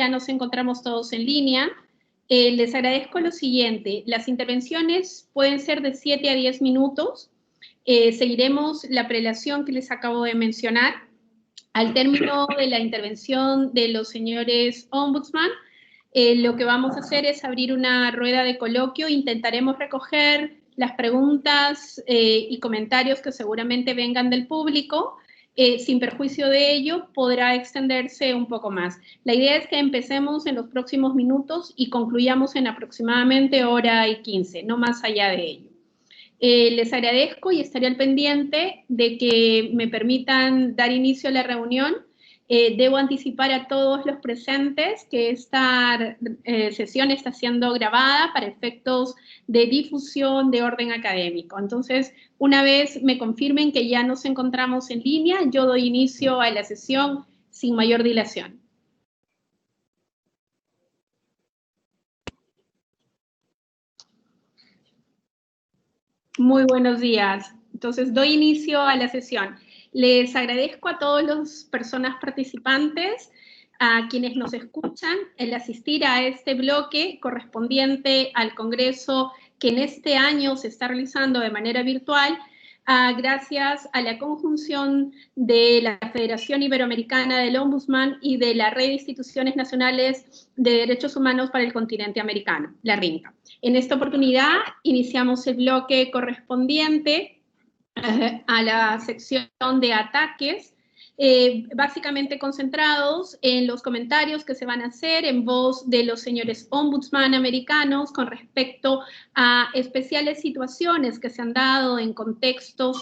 ya nos encontramos todos en línea. Les agradezco lo siguiente. Las intervenciones pueden ser de 7 a 10 minutos. Seguiremos la prelación que les acabo de mencionar. Al término de la intervención de los señores ombudsman, lo que vamos a hacer es abrir una rueda de coloquio. Intentaremos recoger las preguntas y comentarios que seguramente vengan del público. Sin perjuicio de ello, podrá extenderse un poco más. La idea es que empecemos en los próximos minutos y concluyamos en aproximadamente 1:15, no más allá de ello. Les agradezco y estaré al pendiente de que me permitan dar inicio a la reunión. Debo anticipar a todos los presentes que esta sesión está siendo grabada para efectos de difusión de orden académico. Entonces, una vez me confirmen que ya nos encontramos en línea, yo doy inicio a la sesión sin mayor dilación. Muy buenos días. Entonces, doy inicio a la sesión. Les agradezco a todas las personas participantes, a quienes nos escuchan, el asistir a este bloque correspondiente al Congreso que en este año se está realizando de manera virtual, gracias a la conjunción de la Federación Iberoamericana del Ombudsman y de la Red de Instituciones Nacionales de Derechos Humanos para el Continente Americano, la RINCA. En esta oportunidad iniciamos el bloque correspondiente a la sección de ataques, básicamente concentrados en los comentarios que se van a hacer en voz de los señores ombudsman americanos con respecto a especiales situaciones que se han dado en contextos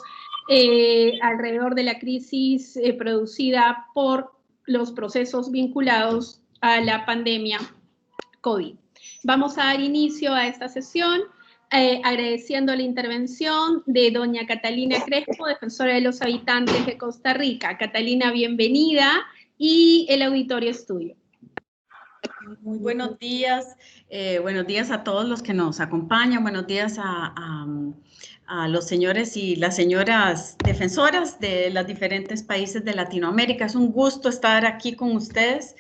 alrededor de la crisis producida por los procesos vinculados a la pandemia COVID. Vamos a dar inicio a esta sesión agradeciendo la intervención de doña Catalina Crespo, defensora de los habitantes de Costa Rica. Catalina, bienvenida y el auditorio es tuyo. Muy buenos días a todos los que nos acompañan, buenos días a los señores y las señoras defensoras de los diferentes países de Latinoamérica. Es un gusto estar aquí con ustedes.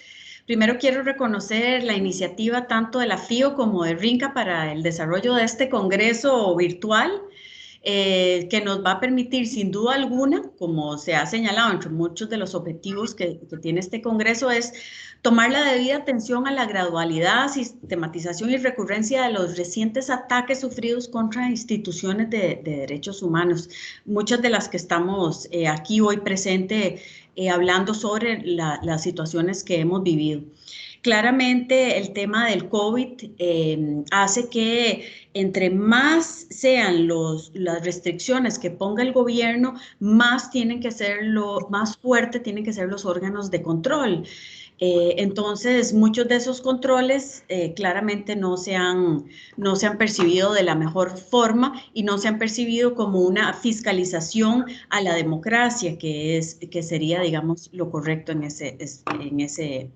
Primero quiero reconocer la iniciativa tanto de la FIO como de RINCA para el desarrollo de este congreso virtual, que nos va a permitir sin duda alguna, como se ha señalado entre muchos de los objetivos que tiene este congreso, es tomar la debida atención a la gradualidad, sistematización y recurrencia de los recientes ataques sufridos contra instituciones de derechos humanos, muchas de las que estamos aquí hoy presentes hablando sobre las situaciones que hemos vivido. Claramente el tema del COVID hace que entre más sean las restricciones que ponga el gobierno, más fuerte tienen que ser los órganos de control. Entonces, muchos de esos controles claramente no se han percibido de la mejor forma y no se han percibido como una fiscalización a la democracia, que sería, digamos, lo correcto en ese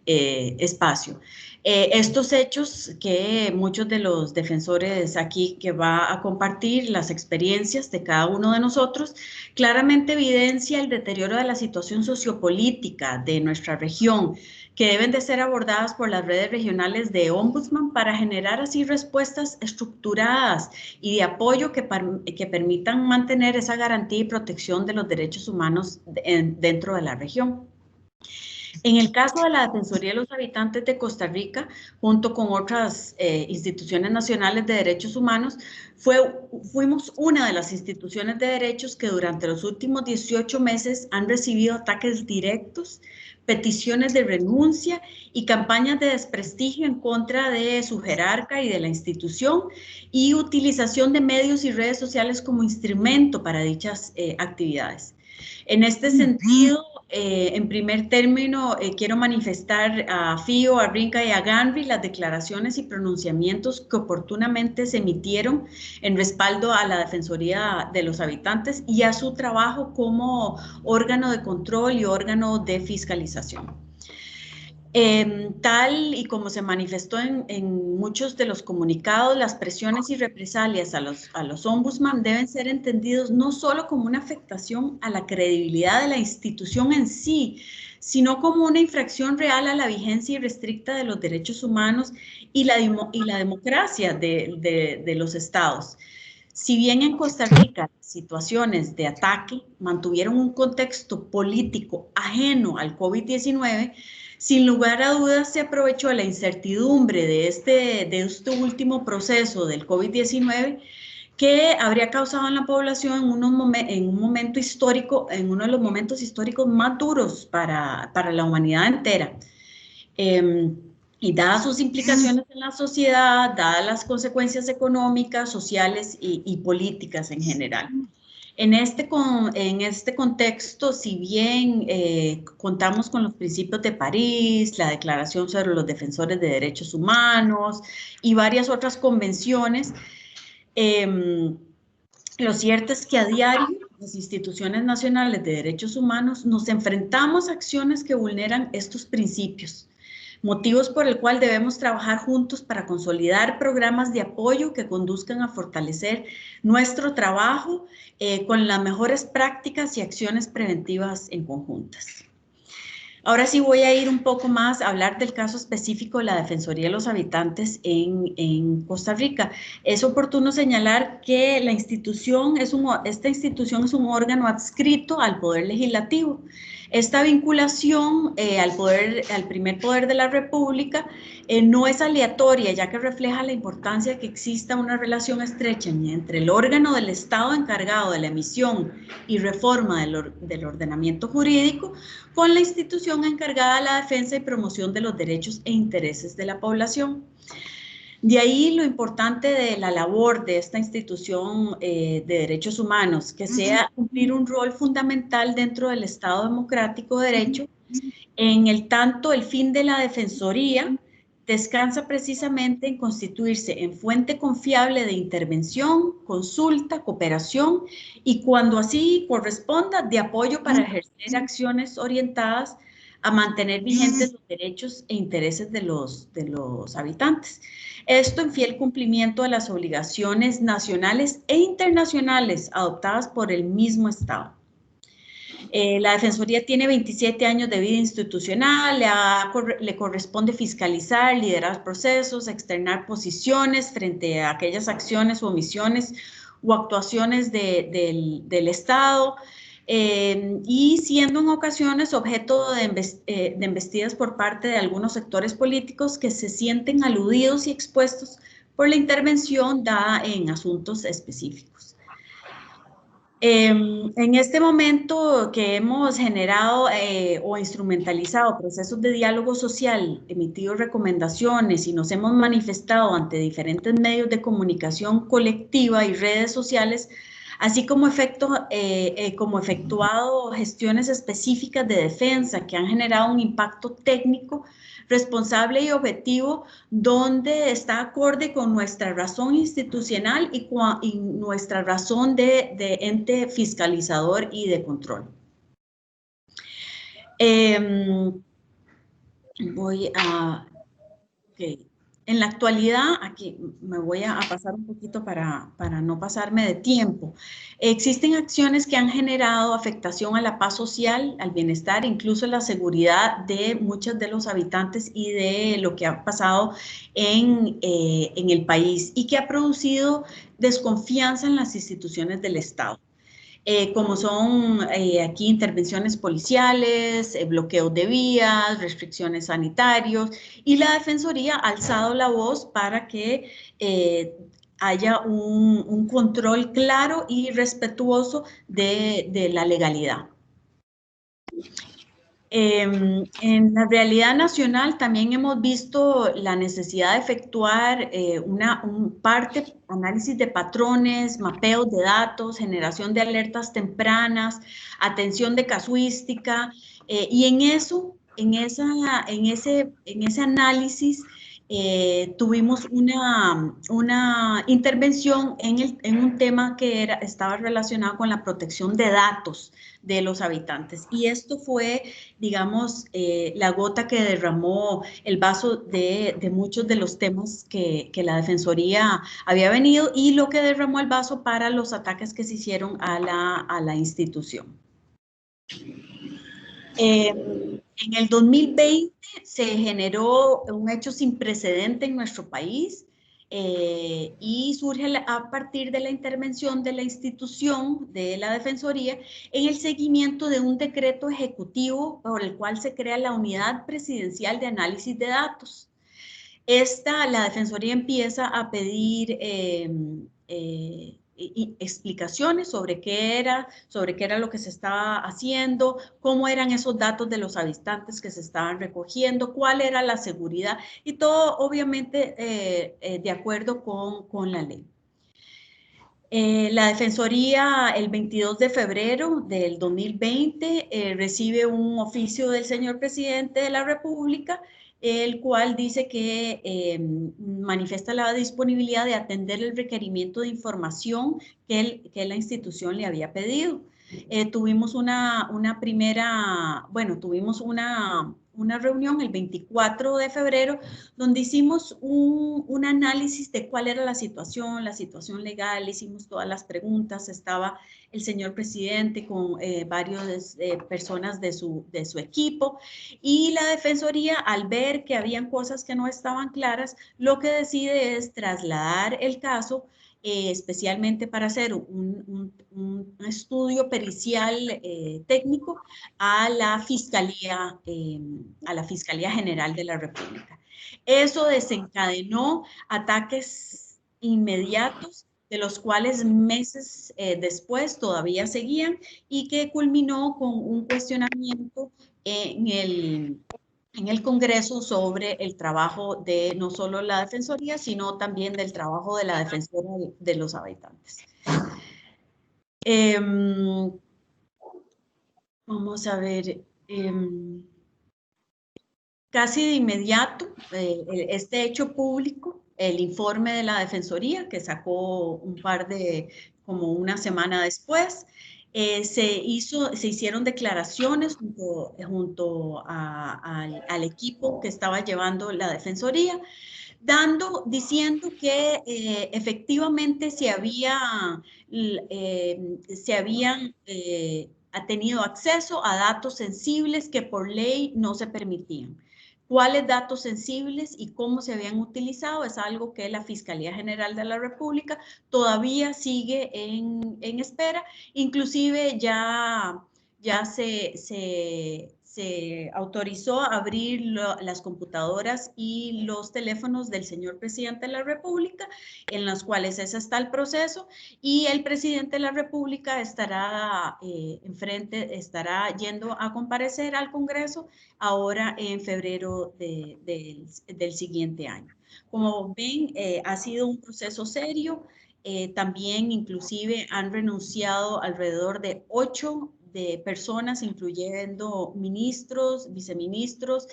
espacio. Estos hechos que muchos de los defensores aquí que va a compartir las experiencias de cada uno de nosotros, claramente evidencia el deterioro de la situación sociopolítica de nuestra región, que deben de ser abordadas por las redes regionales de ombudsman para generar así respuestas estructuradas y de apoyo que permitan mantener esa garantía y protección de los derechos humanos dentro de la región. En el caso de la Defensoría de los Habitantes de Costa Rica, junto con otras instituciones nacionales de derechos humanos, fuimos una de las instituciones de derechos que durante los últimos 18 meses han recibido ataques directos, peticiones de renuncia y campañas de desprestigio en contra de su jerarca y de la institución y utilización de medios y redes sociales como instrumento para dichas actividades. En este sentido, en primer término, quiero manifestar a FIO, a RINCA y a GANRI las declaraciones y pronunciamientos que oportunamente se emitieron en respaldo a la Defensoría de los Habitantes y a su trabajo como órgano de control y órgano de fiscalización. Tal y como se manifestó en muchos de los comunicados, las presiones y represalias a los ombudsman deben ser entendidos no solo como una afectación a la credibilidad de la institución en sí, sino como una infracción real a la vigencia irrestricta de los derechos humanos y la democracia de los estados. Si bien en Costa Rica situaciones de ataque mantuvieron un contexto político ajeno al COVID-19, sin lugar a dudas se aprovechó la incertidumbre de este último proceso del COVID-19 que habría causado en la población en un momento histórico, en uno de los momentos históricos más duros para la humanidad entera. Y dadas sus implicaciones en la sociedad, dadas las consecuencias económicas, sociales y políticas en general. En este contexto, si bien contamos con los principios de París, la Declaración sobre los Defensores de Derechos Humanos y varias otras convenciones, lo cierto es que a diario las instituciones nacionales de derechos humanos nos enfrentamos a acciones que vulneran estos principios, motivos por el cual debemos trabajar juntos para consolidar programas de apoyo que conduzcan a fortalecer nuestro trabajo con las mejores prácticas y acciones preventivas en conjuntas. Ahora sí voy a ir un poco más a hablar del caso específico de la Defensoría de los Habitantes en Costa Rica. Es oportuno señalar que esta institución es un órgano adscrito al Poder Legislativo. Esta vinculación al primer poder de la República no es aleatoria, ya que refleja la importancia que exista una relación estrecha entre el órgano del Estado encargado de la emisión y reforma del ordenamiento jurídico con la institución encargada de la defensa y promoción de los derechos e intereses de la población. De ahí lo importante de la labor de esta institución de derechos humanos, que sea cumplir un rol fundamental dentro del Estado democrático de derecho, en el tanto el fin de la defensoría descansa precisamente en constituirse en fuente confiable de intervención, consulta, cooperación y cuando así corresponda de apoyo para ejercer acciones orientadas a mantener vigentes los derechos e intereses de los habitantes. Esto en fiel cumplimiento de las obligaciones nacionales e internacionales adoptadas por el mismo Estado. La Defensoría tiene 27 años de vida institucional, le corresponde fiscalizar, liderar procesos, externar posiciones frente a aquellas acciones o omisiones o actuaciones del Estado, y siendo en ocasiones objeto de embestidas por parte de algunos sectores políticos que se sienten aludidos y expuestos por la intervención dada en asuntos específicos. En este momento que hemos generado o instrumentalizado procesos de diálogo social, emitido recomendaciones y nos hemos manifestado ante diferentes medios de comunicación colectiva y redes sociales, así como efectuado gestiones específicas de defensa que han generado un impacto técnico, responsable y objetivo, donde está acorde con nuestra razón institucional y nuestra razón de ente fiscalizador y de control. En la actualidad, aquí me voy a pasar un poquito para no pasarme de tiempo. Existen acciones que han generado afectación a la paz social, al bienestar, incluso la seguridad de muchos de los habitantes y de lo que ha pasado en el país y que ha producido desconfianza en las instituciones del Estado. Como son aquí intervenciones policiales, bloqueos de vías, restricciones sanitarios, y la Defensoría ha alzado la voz para que haya un control claro y respetuoso de la legalidad. En la realidad nacional también hemos visto la necesidad de efectuar análisis de patrones, mapeos de datos, generación de alertas tempranas, atención de casuística, y en ese análisis tuvimos una intervención en un tema que estaba relacionado con la protección de datos de los habitantes. Y esto fue, digamos, la gota que derramó el vaso de muchos de los temas que la Defensoría había venido y lo que derramó el vaso para los ataques que se hicieron a la institución. En el 2020 se generó un hecho sin precedente en nuestro país y surge a partir de la intervención de la institución de la Defensoría en el seguimiento de un decreto ejecutivo por el cual se crea la Unidad Presidencial de Análisis de Datos. La Defensoría empieza a pedir explicaciones sobre qué era lo que se estaba haciendo, cómo eran esos datos de los habitantes que se estaban recogiendo, cuál era la seguridad y todo obviamente de acuerdo con la ley. La Defensoría el 22 de febrero del 2020 recibe un oficio del señor presidente de la República, el cual dice que manifiesta la disponibilidad de atender el requerimiento de información que la institución le había pedido. Tuvimos una reunión el 24 de febrero donde hicimos un análisis de cuál era la situación legal, hicimos todas las preguntas, estaba el señor presidente con varias personas de su equipo y la Defensoría, al ver que habían cosas que no estaban claras, lo que decide es trasladar el caso especialmente para hacer un estudio pericial técnico a la Fiscalía General de la República. Eso desencadenó ataques inmediatos, de los cuales meses después todavía seguían y que culminó con un cuestionamiento en el Congreso sobre el trabajo de no solo la Defensoría, sino también del trabajo de la Defensora de los Habitantes. Vamos a ver, casi de inmediato, este hecho público, el informe de la Defensoría, que sacó como una semana después, se hicieron declaraciones junto al equipo que estaba llevando la Defensoría, diciendo que efectivamente se habían tenido acceso a datos sensibles que por ley no se permitían. Cuáles datos sensibles y cómo se habían utilizado es algo que la Fiscalía General de la República todavía sigue en espera. Inclusive ya se autorizó a abrir las computadoras y los teléfonos del señor presidente de la República, en los cuales ese está el proceso, y el presidente de la República estará estará yendo a comparecer al Congreso ahora en febrero del siguiente año. Como ven, ha sido un proceso serio. También inclusive han renunciado alrededor de 8 de personas, incluyendo ministros, viceministros,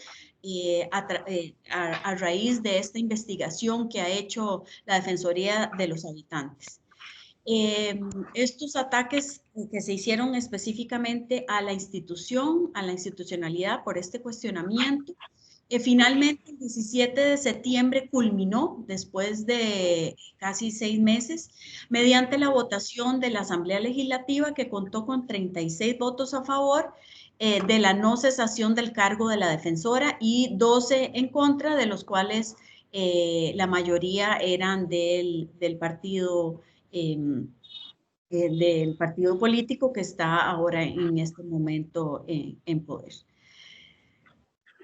a raíz de esta investigación que ha hecho la Defensoría de los Habitantes. Estos ataques que se hicieron específicamente a la institución, a la institucionalidad por este cuestionamiento, finalmente el 17 de septiembre culminó, después de casi 6 meses, mediante la votación de la Asamblea Legislativa que contó con 36 votos a favor de la no cesación del cargo de la defensora y 12 en contra, de los cuales la mayoría eran del partido político que está ahora en este momento en poder.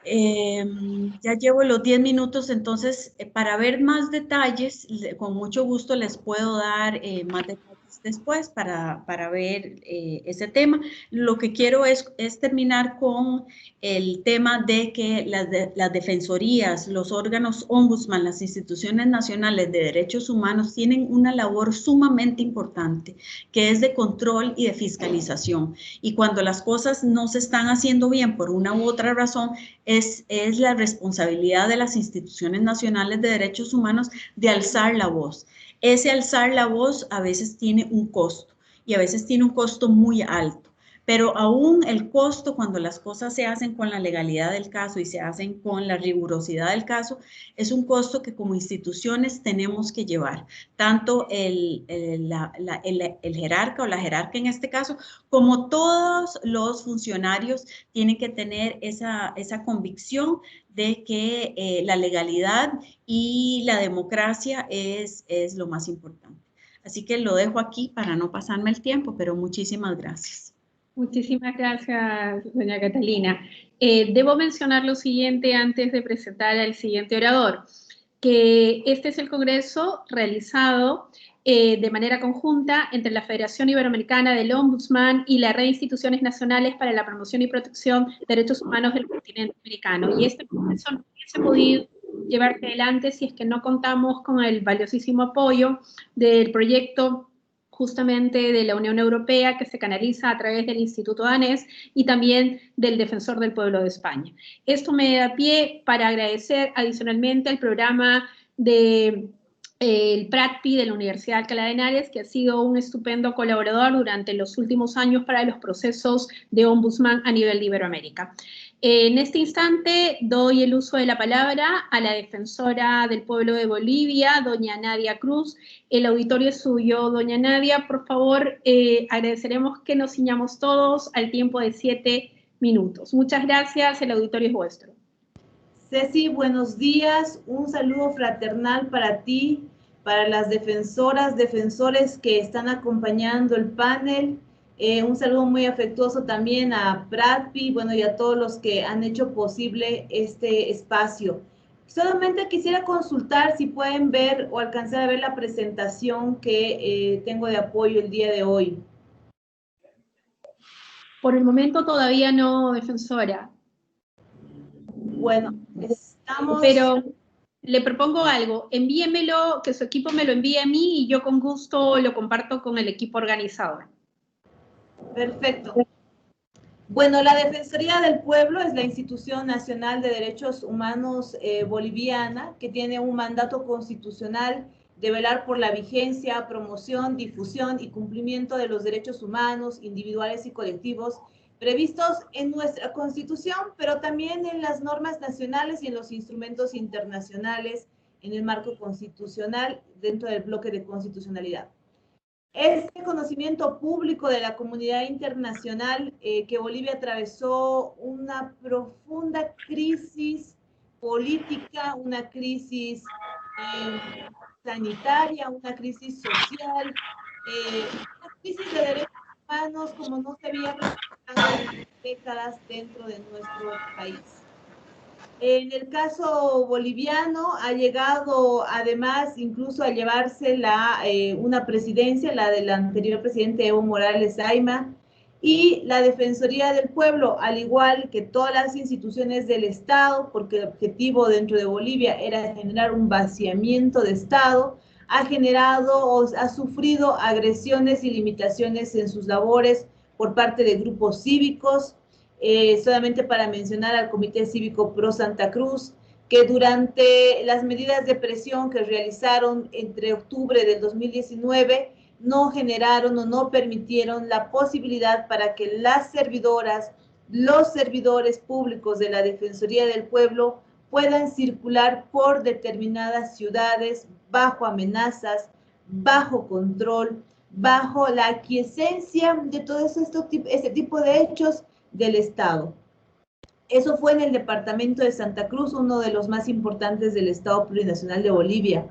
Ya llevo los 10 minutos, entonces para ver más detalles, con mucho gusto les puedo dar más detalles después para ver ese tema. Lo que quiero es terminar con el tema de que las defensorías, los órganos ombudsman, las instituciones nacionales de derechos humanos tienen una labor sumamente importante, que es de control y de fiscalización. Y cuando las cosas no se están haciendo bien por una u otra razón, es la responsabilidad de las instituciones nacionales de derechos humanos de alzar la voz. Ese alzar la voz a veces tiene un costo y a veces tiene un costo muy alto, pero aún el costo cuando las cosas se hacen con la legalidad del caso y se hacen con la rigurosidad del caso, es un costo que como instituciones tenemos que llevar, tanto el jerarca o la jerarca en este caso, como todos los funcionarios tienen que tener esa convicción de que la legalidad y la democracia es lo más importante. Así que lo dejo aquí para no pasarme el tiempo, pero muchísimas gracias. Muchísimas gracias, doña Catalina. Debo mencionar lo siguiente antes de presentar al siguiente orador, que este es el congreso realizado de manera conjunta entre la Federación Iberoamericana del Ombudsman y la Red de Instituciones Nacionales para la Promoción y Protección de Derechos Humanos del continente americano. Y este congreso no hubiese podido llevarse adelante si es que no contamos con el valiosísimo apoyo del proyecto justamente de la Unión Europea, que se canaliza a través del Instituto Danés y también del Defensor del Pueblo de España. Esto me da pie para agradecer adicionalmente al programa de el PRACPI de la Universidad de Alcalá de Henares, que ha sido un estupendo colaborador durante los últimos años para los procesos de ombudsman a nivel de Iberoamérica. En este instante doy el uso de la palabra a la defensora del pueblo de Bolivia, doña Nadia Cruz. El auditorio es suyo, doña Nadia. Por favor, agradeceremos que nos ciñamos todos al tiempo de 7 minutos. Muchas gracias, el auditorio es vuestro. Ceci, buenos días. Un saludo fraternal para ti, para las defensoras, defensores que están acompañando el panel. Un saludo muy afectuoso también a Pratpi, bueno, y a todos los que han hecho posible este espacio. Solamente quisiera consultar si pueden ver o alcanzar a ver la presentación que tengo de apoyo el día de hoy. Por el momento todavía no, defensora. Bueno, estamos... Pero le propongo algo, envíemelo, que su equipo me lo envíe a mí y yo con gusto lo comparto con el equipo organizador. Perfecto. Bueno, la Defensoría del Pueblo es la institución nacional de derechos humanos boliviana que tiene un mandato constitucional de velar por la vigencia, promoción, difusión y cumplimiento de los derechos humanos individuales y colectivos previstos en nuestra Constitución, pero también en las normas nacionales y en los instrumentos internacionales en el marco constitucional dentro del bloque de constitucionalidad. Este conocimiento público de la comunidad internacional que Bolivia atravesó una profunda crisis política, una crisis sanitaria, una crisis social, una crisis de derechos humanos como no se había presentado en décadas dentro de nuestro país. En el caso boliviano ha llegado además incluso a llevarse una presidencia, la del anterior presidente Evo Morales Ayma, y la Defensoría del Pueblo, al igual que todas las instituciones del Estado, porque el objetivo dentro de Bolivia era generar un vaciamiento de Estado, ha generado o ha sufrido agresiones y limitaciones en sus labores por parte de grupos cívicos. Solamente para mencionar al Comité Cívico Pro Santa Cruz, que durante las medidas de presión que realizaron entre octubre del 2019, no generaron o no permitieron la posibilidad para que las servidoras, los servidores públicos de la Defensoría del Pueblo puedan circular por determinadas ciudades bajo amenazas, bajo control, bajo la aquiescencia de todo este tipo de hechos del Estado. Eso fue en el departamento de Santa Cruz, uno de los más importantes del Estado Plurinacional de Bolivia.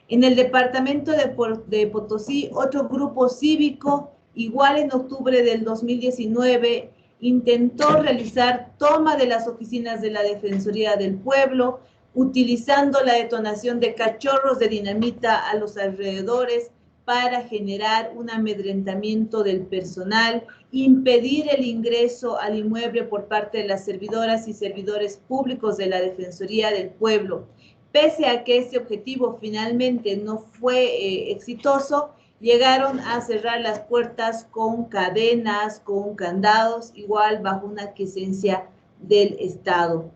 En el departamento de Potosí, otro grupo cívico, igual en octubre del 2019, intentó realizar toma de las oficinas de la Defensoría del Pueblo, utilizando la detonación de cachorros de dinamita a los alrededores para generar un amedrentamiento del personal, impedir el ingreso al inmueble por parte de las servidoras y servidores públicos de la Defensoría del Pueblo. Pese a que este objetivo finalmente no fue exitoso, llegaron a cerrar las puertas con cadenas, con candados, igual bajo una aquiescencia del Estado.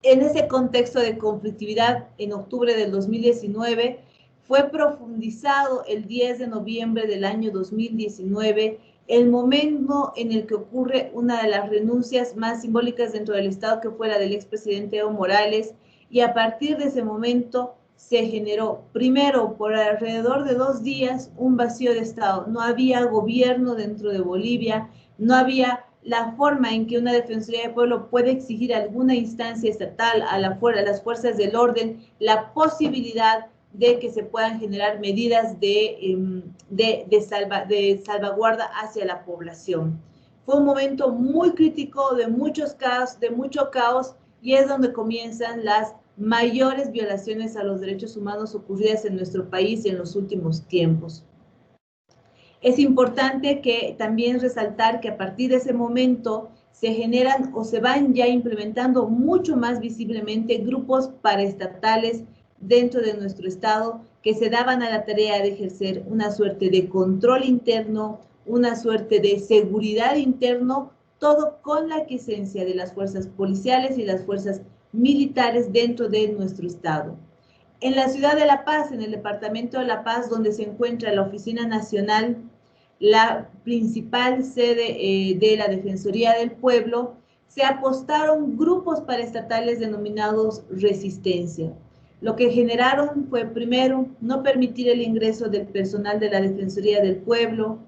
En ese contexto de conflictividad, en octubre del 2019, fue profundizado el 10 de noviembre del año 2019, el momento en el que ocurre una de las renuncias más simbólicas dentro del Estado, que fue la del expresidente Evo Morales, y a partir de ese momento se generó, primero, por alrededor de 2 días, un vacío de Estado. No había gobierno dentro de Bolivia, no había la forma en que una Defensoría del Pueblo puede exigir a alguna instancia estatal, a las fuerzas del orden, la posibilidad de que se puedan generar medidas de salvaguarda hacia la población. Fue un momento muy crítico, de mucho caos, y es donde comienzan las mayores violaciones a los derechos humanos ocurridas en nuestro país en los últimos tiempos. Es importante que también resaltar que a partir de ese momento se generan o se van ya implementando mucho más visiblemente grupos paraestatales dentro de nuestro Estado que se daban a la tarea de ejercer una suerte de control interno, una suerte de seguridad interno, todo con la aquiescencia de las fuerzas policiales y las fuerzas militares dentro de nuestro Estado. En la ciudad de La Paz, en el departamento de La Paz, donde se encuentra la Oficina Nacional, la principal sede de la Defensoría del Pueblo, se apostaron grupos paraestatales denominados Resistencia. Lo que generaron fue, primero, no permitir el ingreso del personal de la Defensoría del Pueblo,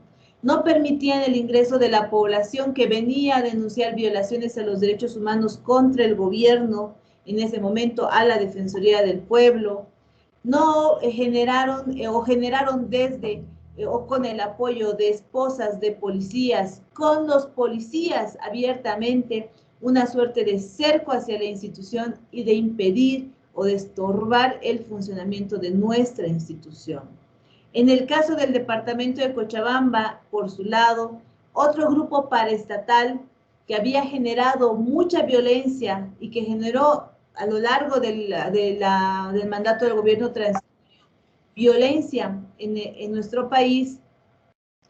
no permitían el ingreso de la población que venía a denunciar violaciones a los derechos humanos contra el gobierno, en ese momento a la Defensoría del Pueblo, no generaron desde o con el apoyo de esposas de policías, con los policías abiertamente, una suerte de cerco hacia la institución y de impedir o de estorbar el funcionamiento de nuestra institución. En el caso del departamento de Cochabamba, por su lado, otro grupo paraestatal que había generado mucha violencia y que generó a lo largo del mandato del gobierno transitorio violencia en nuestro país,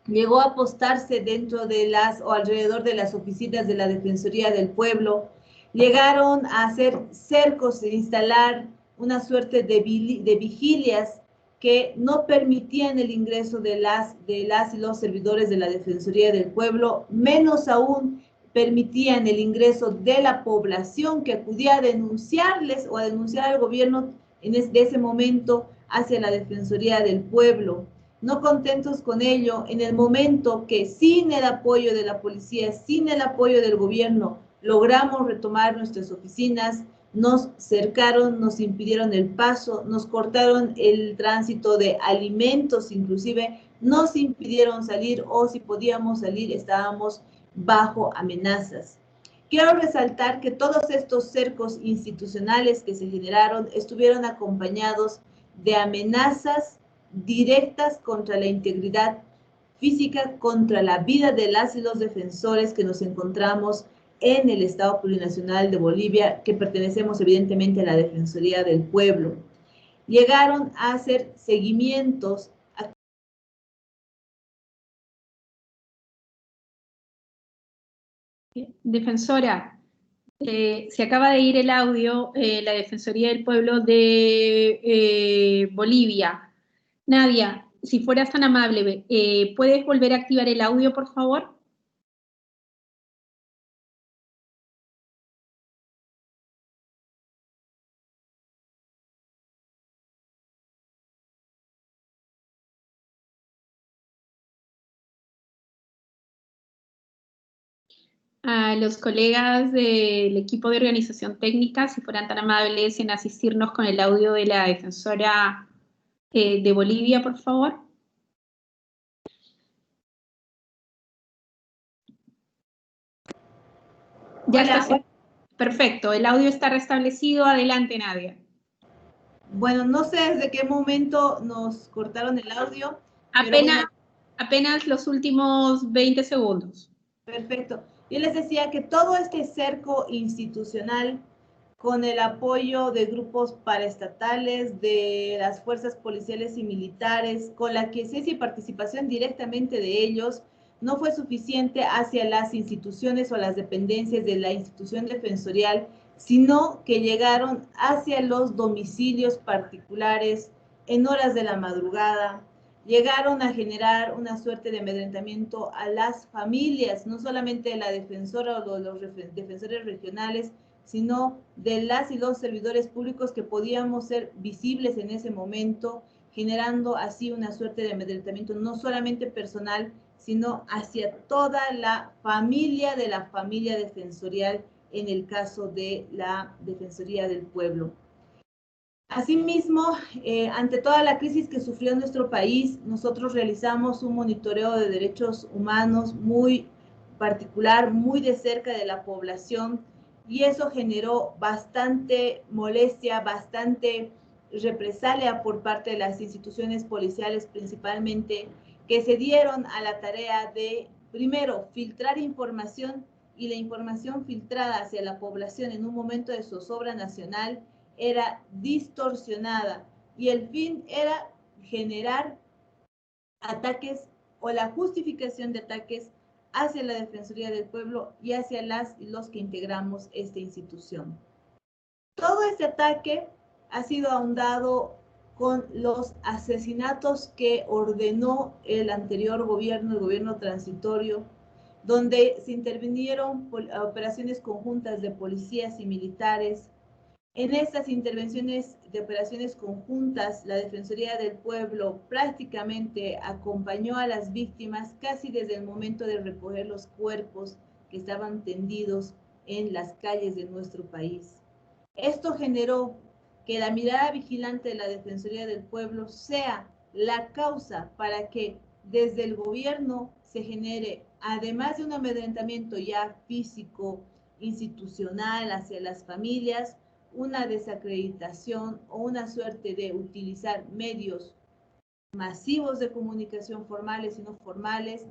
llegó a apostarse dentro de las o alrededor de las oficinas de la Defensoría del Pueblo, llegaron a hacer cercos e instalar una suerte de vigilias que no permitían el ingreso de las y los servidores de la Defensoría del Pueblo, menos aún permitían el ingreso de la población que acudía a denunciarles o a denunciar al gobierno de ese momento hacia la Defensoría del Pueblo. No contentos con ello, en el momento que sin el apoyo de la policía, sin el apoyo del gobierno, logramos retomar nuestras oficinas, nos cercaron, nos impidieron el paso, nos cortaron el tránsito de alimentos, inclusive nos impidieron salir, o si podíamos salir estábamos bajo amenazas. Quiero resaltar que todos estos cercos institucionales que se generaron estuvieron acompañados de amenazas directas contra la integridad física, contra la vida de las y los defensores que nos encontramos en el Estado Plurinacional de Bolivia, que pertenecemos evidentemente a la Defensoría del Pueblo. Llegaron a hacer seguimientos. Defensora, se acaba de ir el audio, la Defensoría del Pueblo de Bolivia. Nadia, si fueras tan amable, ¿puedes volver a activar el audio, por favor? A los colegas del equipo de organización técnica, si fueran tan amables en asistirnos con el audio de la defensora de Bolivia, por favor. Ya está. Perfecto, el audio está restablecido. Adelante, Nadia. Bueno, no sé desde qué momento nos cortaron el audio. Apenas los últimos 20 segundos. Perfecto. Yo les decía que todo este cerco institucional, con el apoyo de grupos paraestatales, de las fuerzas policiales y militares, con la quiesencia y participación directamente de ellos, no fue suficiente hacia las instituciones o las dependencias de la institución defensorial, sino que llegaron hacia los domicilios particulares en horas de la madrugada, llegaron a generar una suerte de amedrentamiento a las familias, no solamente de la defensora o de los defensores regionales, sino de las y los servidores públicos que podíamos ser visibles en ese momento, generando así una suerte de amedrentamiento no solamente personal, sino hacia toda la familia de la familia defensorial en el caso de la Defensoría del Pueblo. Asimismo, ante toda la crisis que sufrió nuestro país, nosotros realizamos un monitoreo de derechos humanos muy particular, muy de cerca de la población, y eso generó bastante molestia, bastante represalia por parte de las instituciones policiales principalmente, que se dieron a la tarea de, primero, filtrar información, y la información filtrada hacia la población en un momento de zozobra nacional era distorsionada, y el fin era generar ataques o la justificación de ataques hacia la Defensoría del Pueblo y hacia las y los que integramos esta institución. Todo este ataque ha sido ahondado con los asesinatos que ordenó el anterior gobierno, el gobierno transitorio, donde se intervinieron operaciones conjuntas de policías y militares. En estas intervenciones de operaciones conjuntas, la Defensoría del Pueblo prácticamente acompañó a las víctimas casi desde el momento de recoger los cuerpos que estaban tendidos en las calles de nuestro país. Esto generó que la mirada vigilante de la Defensoría del Pueblo sea la causa para que desde el gobierno se genere, además de un amedrentamiento ya físico, institucional hacia las familias, una desacreditación o una suerte de utilizar medios masivos de comunicación formales y no formales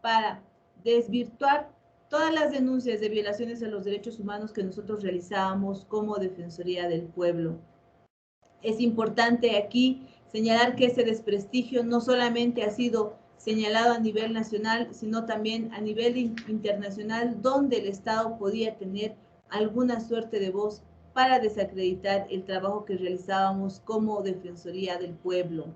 para desvirtuar todas las denuncias de violaciones a los derechos humanos que nosotros realizábamos como Defensoría del Pueblo. Es importante aquí señalar que ese desprestigio no solamente ha sido señalado a nivel nacional, sino también a nivel internacional, donde el Estado podía tener alguna suerte de voz para desacreditar el trabajo que realizábamos como Defensoría del Pueblo.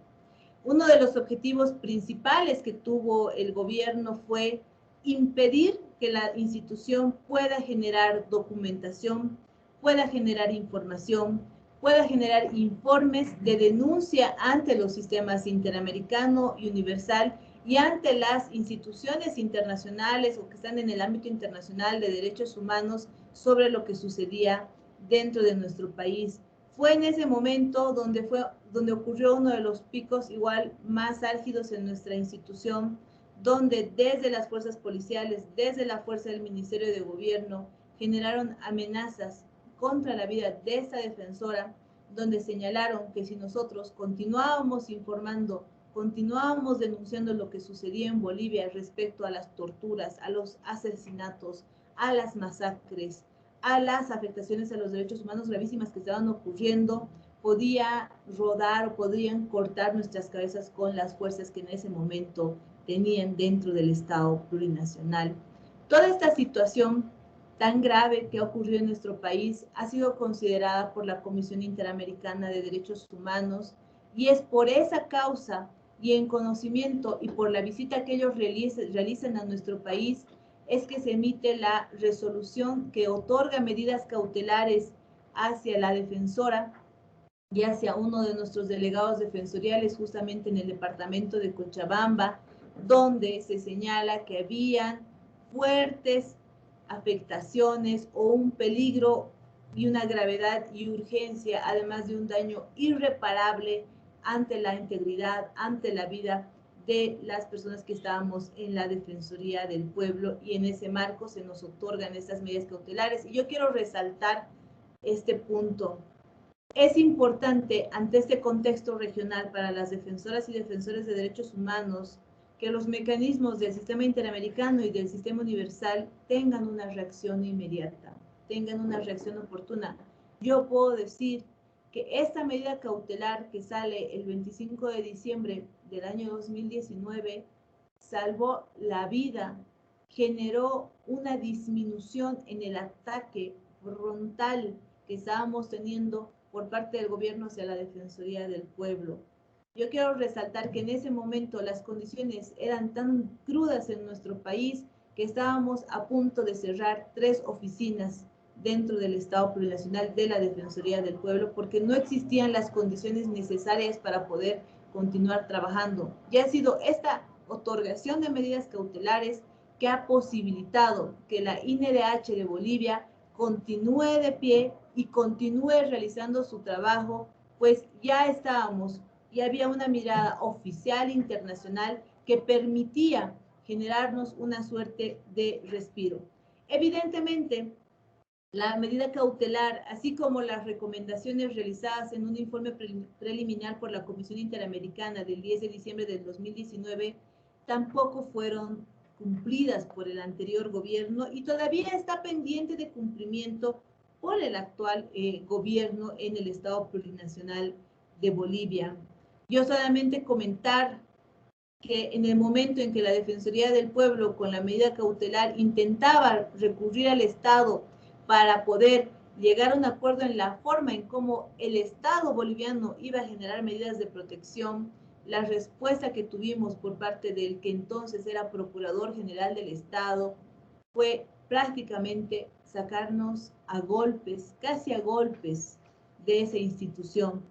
Uno de los objetivos principales que tuvo el gobierno fue impedir que la institución pueda generar documentación, pueda generar información, pueda generar informes de denuncia ante los sistemas interamericano y universal y ante las instituciones internacionales o que están en el ámbito internacional de derechos humanos sobre lo que sucedía dentro de nuestro país. Fue en ese momento donde ocurrió uno de los picos igual más álgidos en nuestra institución, donde desde las fuerzas policiales, desde la fuerza del Ministerio de Gobierno, generaron amenazas contra la vida de esta defensora, donde señalaron que si nosotros continuábamos informando, continuábamos denunciando lo que sucedía en Bolivia respecto a las torturas, a los asesinatos, a las masacres, a las afectaciones a los derechos humanos gravísimas que estaban ocurriendo, podía rodar o podrían cortar nuestras cabezas con las fuerzas que en ese momento tenían dentro del Estado plurinacional. Toda esta situación tan grave que ha ocurrido en nuestro país ha sido considerada por la Comisión Interamericana de Derechos Humanos, y es por esa causa y en conocimiento y por la visita que ellos realizan a nuestro país es que se emite la resolución que otorga medidas cautelares hacia la defensora y hacia uno de nuestros delegados defensoriales justamente en el departamento de Cochabamba, donde se señala que habían fuertes afectaciones o un peligro y una gravedad y urgencia, además de un daño irreparable ante la integridad, ante la vida de las personas que estábamos en la Defensoría del Pueblo, y en ese marco se nos otorgan estas medidas cautelares. Y yo quiero resaltar este punto. Es importante, ante este contexto regional para las defensoras y defensores de derechos humanos, que los mecanismos del sistema interamericano y del sistema universal tengan una reacción inmediata, tengan una reacción oportuna. Yo puedo decir que esta medida cautelar que sale el 25 de diciembre del año 2019 salvó la vida, generó una disminución en el ataque frontal que estábamos teniendo por parte del gobierno hacia la Defensoría del Pueblo. Yo quiero resaltar que en ese momento las condiciones eran tan crudas en nuestro país que estábamos a punto de cerrar 3 oficinas dentro del Estado Plurinacional de la Defensoría del Pueblo porque no existían las condiciones necesarias para poder continuar trabajando. Y ha sido esta otorgación de medidas cautelares que ha posibilitado que la INDH de Bolivia continúe de pie y continúe realizando su trabajo, pues ya estábamos y había una mirada oficial internacional que permitía generarnos una suerte de respiro. Evidentemente, la medida cautelar, así como las recomendaciones realizadas en un informe preliminar por la Comisión Interamericana del 10 de diciembre del 2019, tampoco fueron cumplidas por el anterior gobierno y todavía está pendiente de cumplimiento por el actual gobierno en el Estado Plurinacional de Bolivia. Yo solamente comentar que en el momento en que la Defensoría del Pueblo con la medida cautelar intentaba recurrir al Estado para poder llegar a un acuerdo en la forma en cómo el Estado boliviano iba a generar medidas de protección, la respuesta que tuvimos por parte del que entonces era Procurador General del Estado fue prácticamente sacarnos a golpes, casi a golpes de esa institución,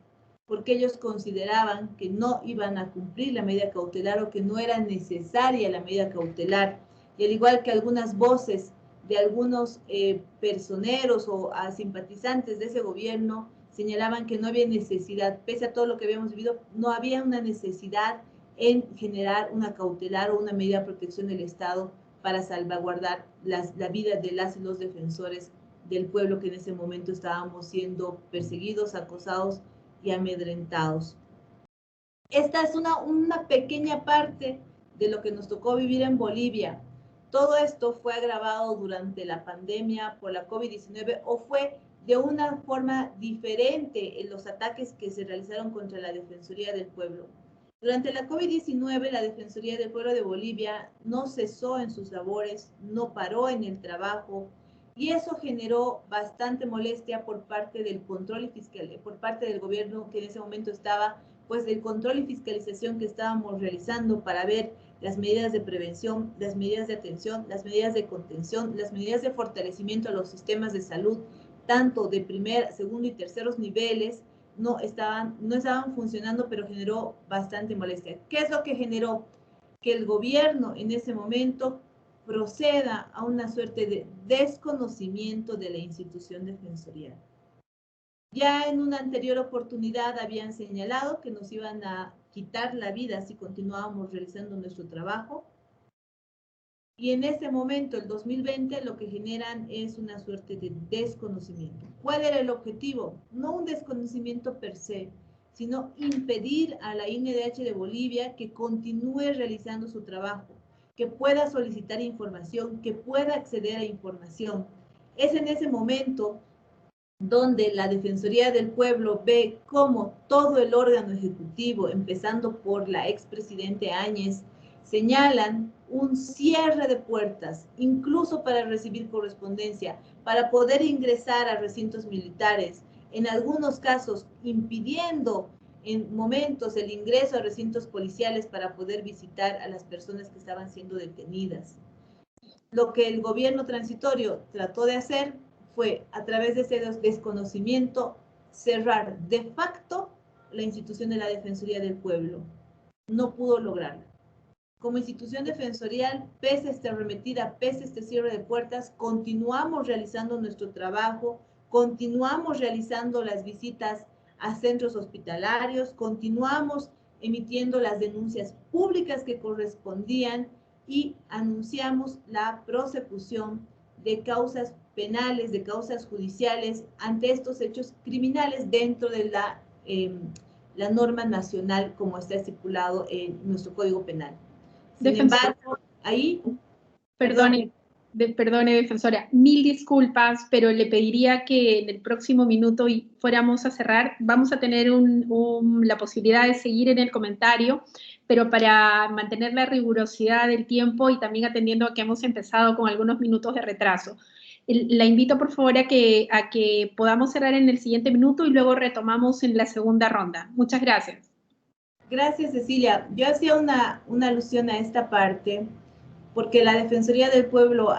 porque ellos consideraban que no iban a cumplir la medida cautelar o que no era necesaria la medida cautelar. Y al igual que algunas voces de algunos personeros o simpatizantes de ese gobierno señalaban que no había necesidad, pese a todo lo que habíamos vivido, no había una necesidad en generar una cautelar o una medida de protección del Estado para salvaguardar la vida de las y los defensores del pueblo que en ese momento estábamos siendo perseguidos, acosados y amedrentados. Esta es una pequeña parte de lo que nos tocó vivir en Bolivia. Todo esto fue agravado durante la pandemia por la COVID-19 o fue de una forma diferente en los ataques que se realizaron contra la Defensoría del Pueblo. Durante la COVID-19, la Defensoría del Pueblo de Bolivia no cesó en sus labores, no paró en el trabajo, y eso generó bastante molestia por parte del control y fiscal, por parte del gobierno que en ese momento estaba, pues del control y fiscalización que estábamos realizando para ver las medidas de prevención, las medidas de atención, las medidas de contención, las medidas de fortalecimiento a los sistemas de salud, tanto de primer, segundo y terceros niveles, no estaban funcionando, pero generó bastante molestia. ¿Qué es lo que generó? Que el gobierno en ese momento proceda a una suerte de desconocimiento de la institución defensorial. Ya en una anterior oportunidad habían señalado que nos iban a quitar la vida si continuábamos realizando nuestro trabajo. Y en ese momento, el 2020, lo que generan es una suerte de desconocimiento. ¿Cuál era el objetivo? No un desconocimiento per se, sino impedir a la INDH de Bolivia que continúe realizando su trabajo, que pueda solicitar información, que pueda acceder a información. Es en ese momento donde la Defensoría del Pueblo ve cómo todo el órgano ejecutivo, empezando por la expresidente Áñez, señalan un cierre de puertas, incluso para recibir correspondencia, para poder ingresar a recintos militares, en algunos casos impidiendo en momentos el ingreso a recintos policiales para poder visitar a las personas que estaban siendo detenidas. Lo que el gobierno transitorio trató de hacer fue, a través de ese desconocimiento, cerrar de facto la institución de la Defensoría del Pueblo. No pudo lograrlo. Como institución defensorial, pese a esta arremetida, pese a este cierre de puertas, continuamos realizando nuestro trabajo, continuamos realizando las visitas a centros hospitalarios, continuamos emitiendo las denuncias públicas que correspondían y anunciamos la prosecución de causas penales, de causas judiciales ante estos hechos criminales dentro de la norma nacional como está estipulado en nuestro Código Penal. Sin embargo, ahí... Perdone, defensora, mil disculpas, pero le pediría que en el próximo minuto y fuéramos a cerrar. Vamos a tener la posibilidad de seguir en el comentario, pero para mantener la rigurosidad del tiempo y también atendiendo a que hemos empezado con algunos minutos de retraso. La invito, por favor, a que podamos cerrar en el siguiente minuto y luego retomamos en la segunda ronda. Muchas gracias. Gracias, Cecilia. Yo hacía una alusión a esta parte porque la Defensoría del Pueblo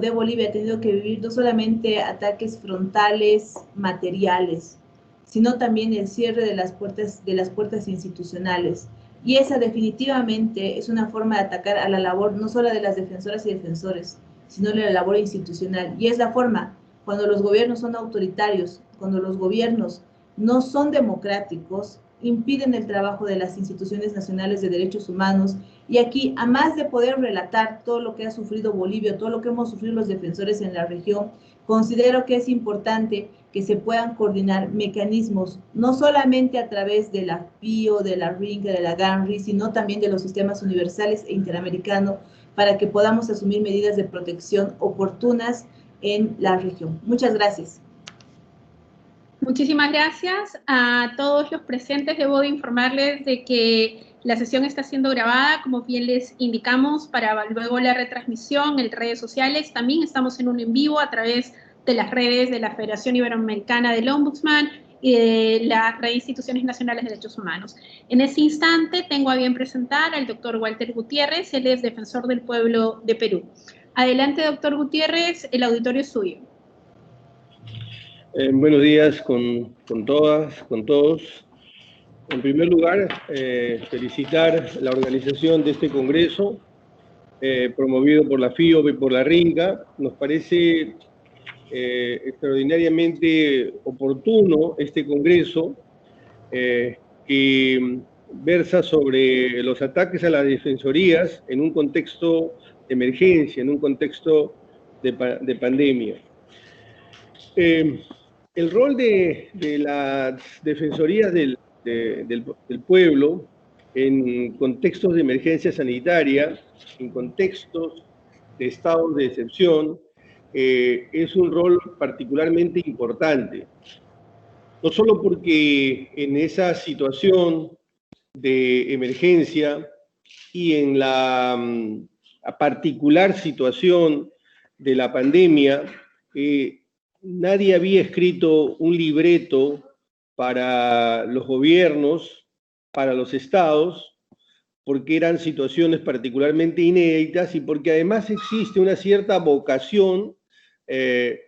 de Bolivia ha tenido que vivir no solamente ataques frontales, materiales, sino también el cierre de las puertas institucionales. Y esa definitivamente es una forma de atacar a la labor no solo de las defensoras y defensores, sino de la labor institucional. Y es la forma, cuando los gobiernos son autoritarios, cuando los gobiernos no son democráticos, impiden el trabajo de las instituciones nacionales de derechos humanos. Y aquí, a más de poder relatar todo lo que ha sufrido Bolivia, todo lo que hemos sufrido los defensores en la región, considero que es importante que se puedan coordinar mecanismos, no solamente a través de la FIO, de la RINCA, de la GANRI, sino también de los sistemas universales e interamericanos, para que podamos asumir medidas de protección oportunas en la región. Muchas gracias. Muchísimas gracias a todos los presentes. Debo de informarles de que la sesión está siendo grabada, como bien les indicamos, para luego la retransmisión en redes sociales. También estamos en un en vivo a través de las redes de la Federación Iberoamericana del Ombudsman y de la Red de Instituciones Nacionales de Derechos Humanos. En este instante tengo a bien presentar al doctor Walter Gutiérrez, él es defensor del pueblo de Perú. Adelante, doctor Gutiérrez, el auditorio es suyo. Buenos días con todas, con todos. En primer lugar, felicitar la organización de este congreso, promovido por la FIO y por la RINCA. Nos parece extraordinariamente oportuno este congreso, que versa sobre los ataques a las defensorías en un contexto de emergencia, en un contexto de pandemia. El rol de las defensorías del pueblo en contextos de emergencia sanitaria, en contextos de estados de excepción, es un rol particularmente importante. No solo porque en esa situación de emergencia y en la particular situación de la pandemia, nadie había escrito un libreto para los gobiernos, para los estados, porque eran situaciones particularmente inéditas y porque además existe una cierta vocación de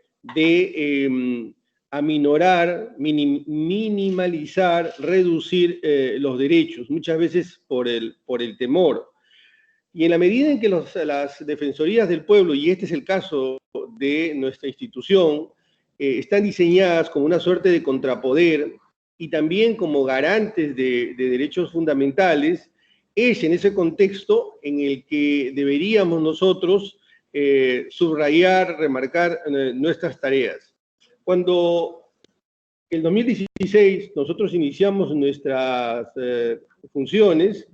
aminorar, minimalizar, reducir los derechos, muchas veces por el temor. Y en la medida en que las defensorías del pueblo, y este es el caso de nuestra institución, están diseñadas como una suerte de contrapoder y también como garantes de derechos fundamentales, es en ese contexto en el que deberíamos nosotros subrayar, remarcar nuestras tareas. Cuando en 2016 nosotros iniciamos nuestras funciones,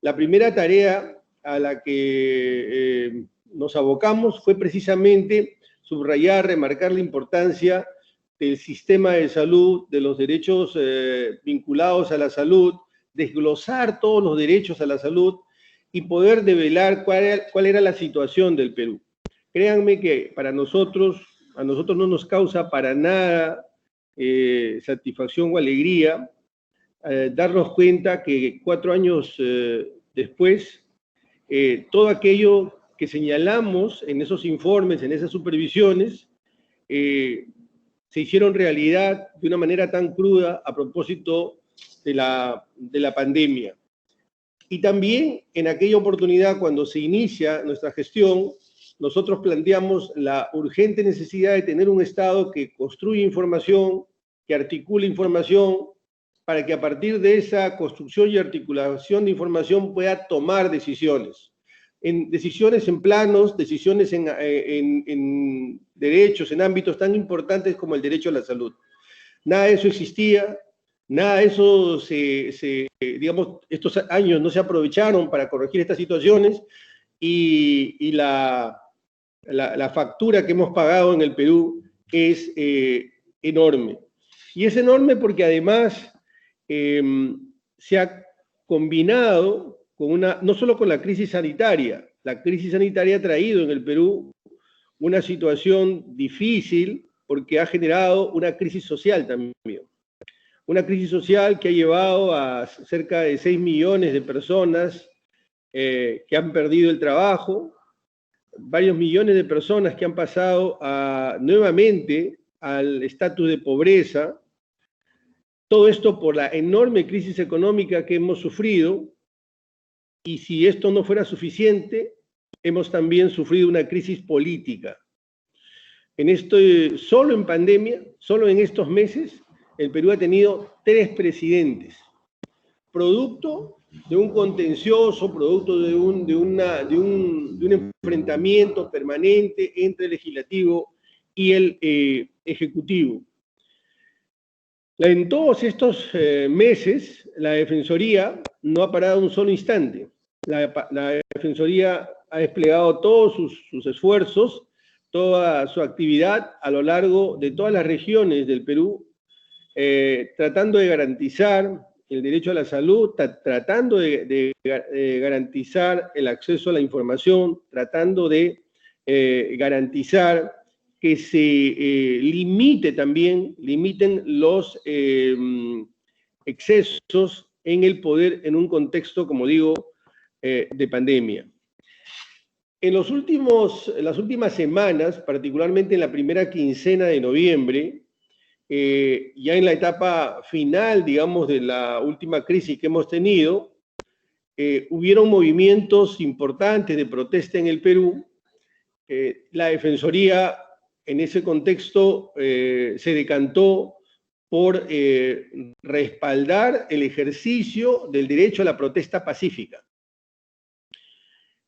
la primera tarea a la que nos abocamos fue precisamente subrayar, remarcar la importancia del sistema de salud, de los derechos vinculados a la salud, desglosar todos los derechos a la salud y poder develar cuál era la situación del Perú. Créanme que a nosotros no nos causa para nada satisfacción o alegría darnos cuenta que 4 años después, todo aquello que señalamos en esos informes, en esas supervisiones, se hicieron realidad de una manera tan cruda a propósito de la pandemia. Y también en aquella oportunidad, cuando se inicia nuestra gestión, nosotros planteamos la urgente necesidad de tener un Estado que construya información, que articule información, para que a partir de esa construcción y articulación de información pueda tomar decisiones. en decisiones en planos, decisiones en derechos, en ámbitos tan importantes como el derecho a la salud. Nada de eso existía, nada de eso digamos, estos años no se aprovecharon para corregir estas situaciones, y la factura que hemos pagado en el Perú es enorme. Y es enorme porque además se ha combinado con no solo con la crisis sanitaria ha traído en el Perú una situación difícil porque ha generado una crisis social también. Una crisis social que ha llevado a cerca de 6 millones de personas que han perdido el trabajo, varios millones de personas que han pasado nuevamente al estatus de pobreza. Todo esto por la enorme crisis económica que hemos sufrido, y si esto no fuera suficiente, hemos también sufrido una crisis política. Solo en pandemia, solo en estos meses, el Perú ha tenido 3 presidentes, producto de un contencioso, producto de un enfrentamiento permanente entre el legislativo y el ejecutivo. En todos estos meses, la Defensoría no ha parado un solo instante. La Defensoría ha desplegado todos sus esfuerzos, toda su actividad a lo largo de todas las regiones del Perú, tratando de garantizar el derecho a la salud, tratando de garantizar el acceso a la información, tratando de garantizar que se limiten los excesos en el poder en un contexto, como digo, de pandemia. En las últimas semanas, particularmente en la primera quincena de noviembre, ya en la etapa final, digamos, de la última crisis que hemos tenido, hubieron movimientos importantes de protesta en el Perú. La Defensoría, en ese contexto, se decantó por respaldar el ejercicio del derecho a la protesta pacífica.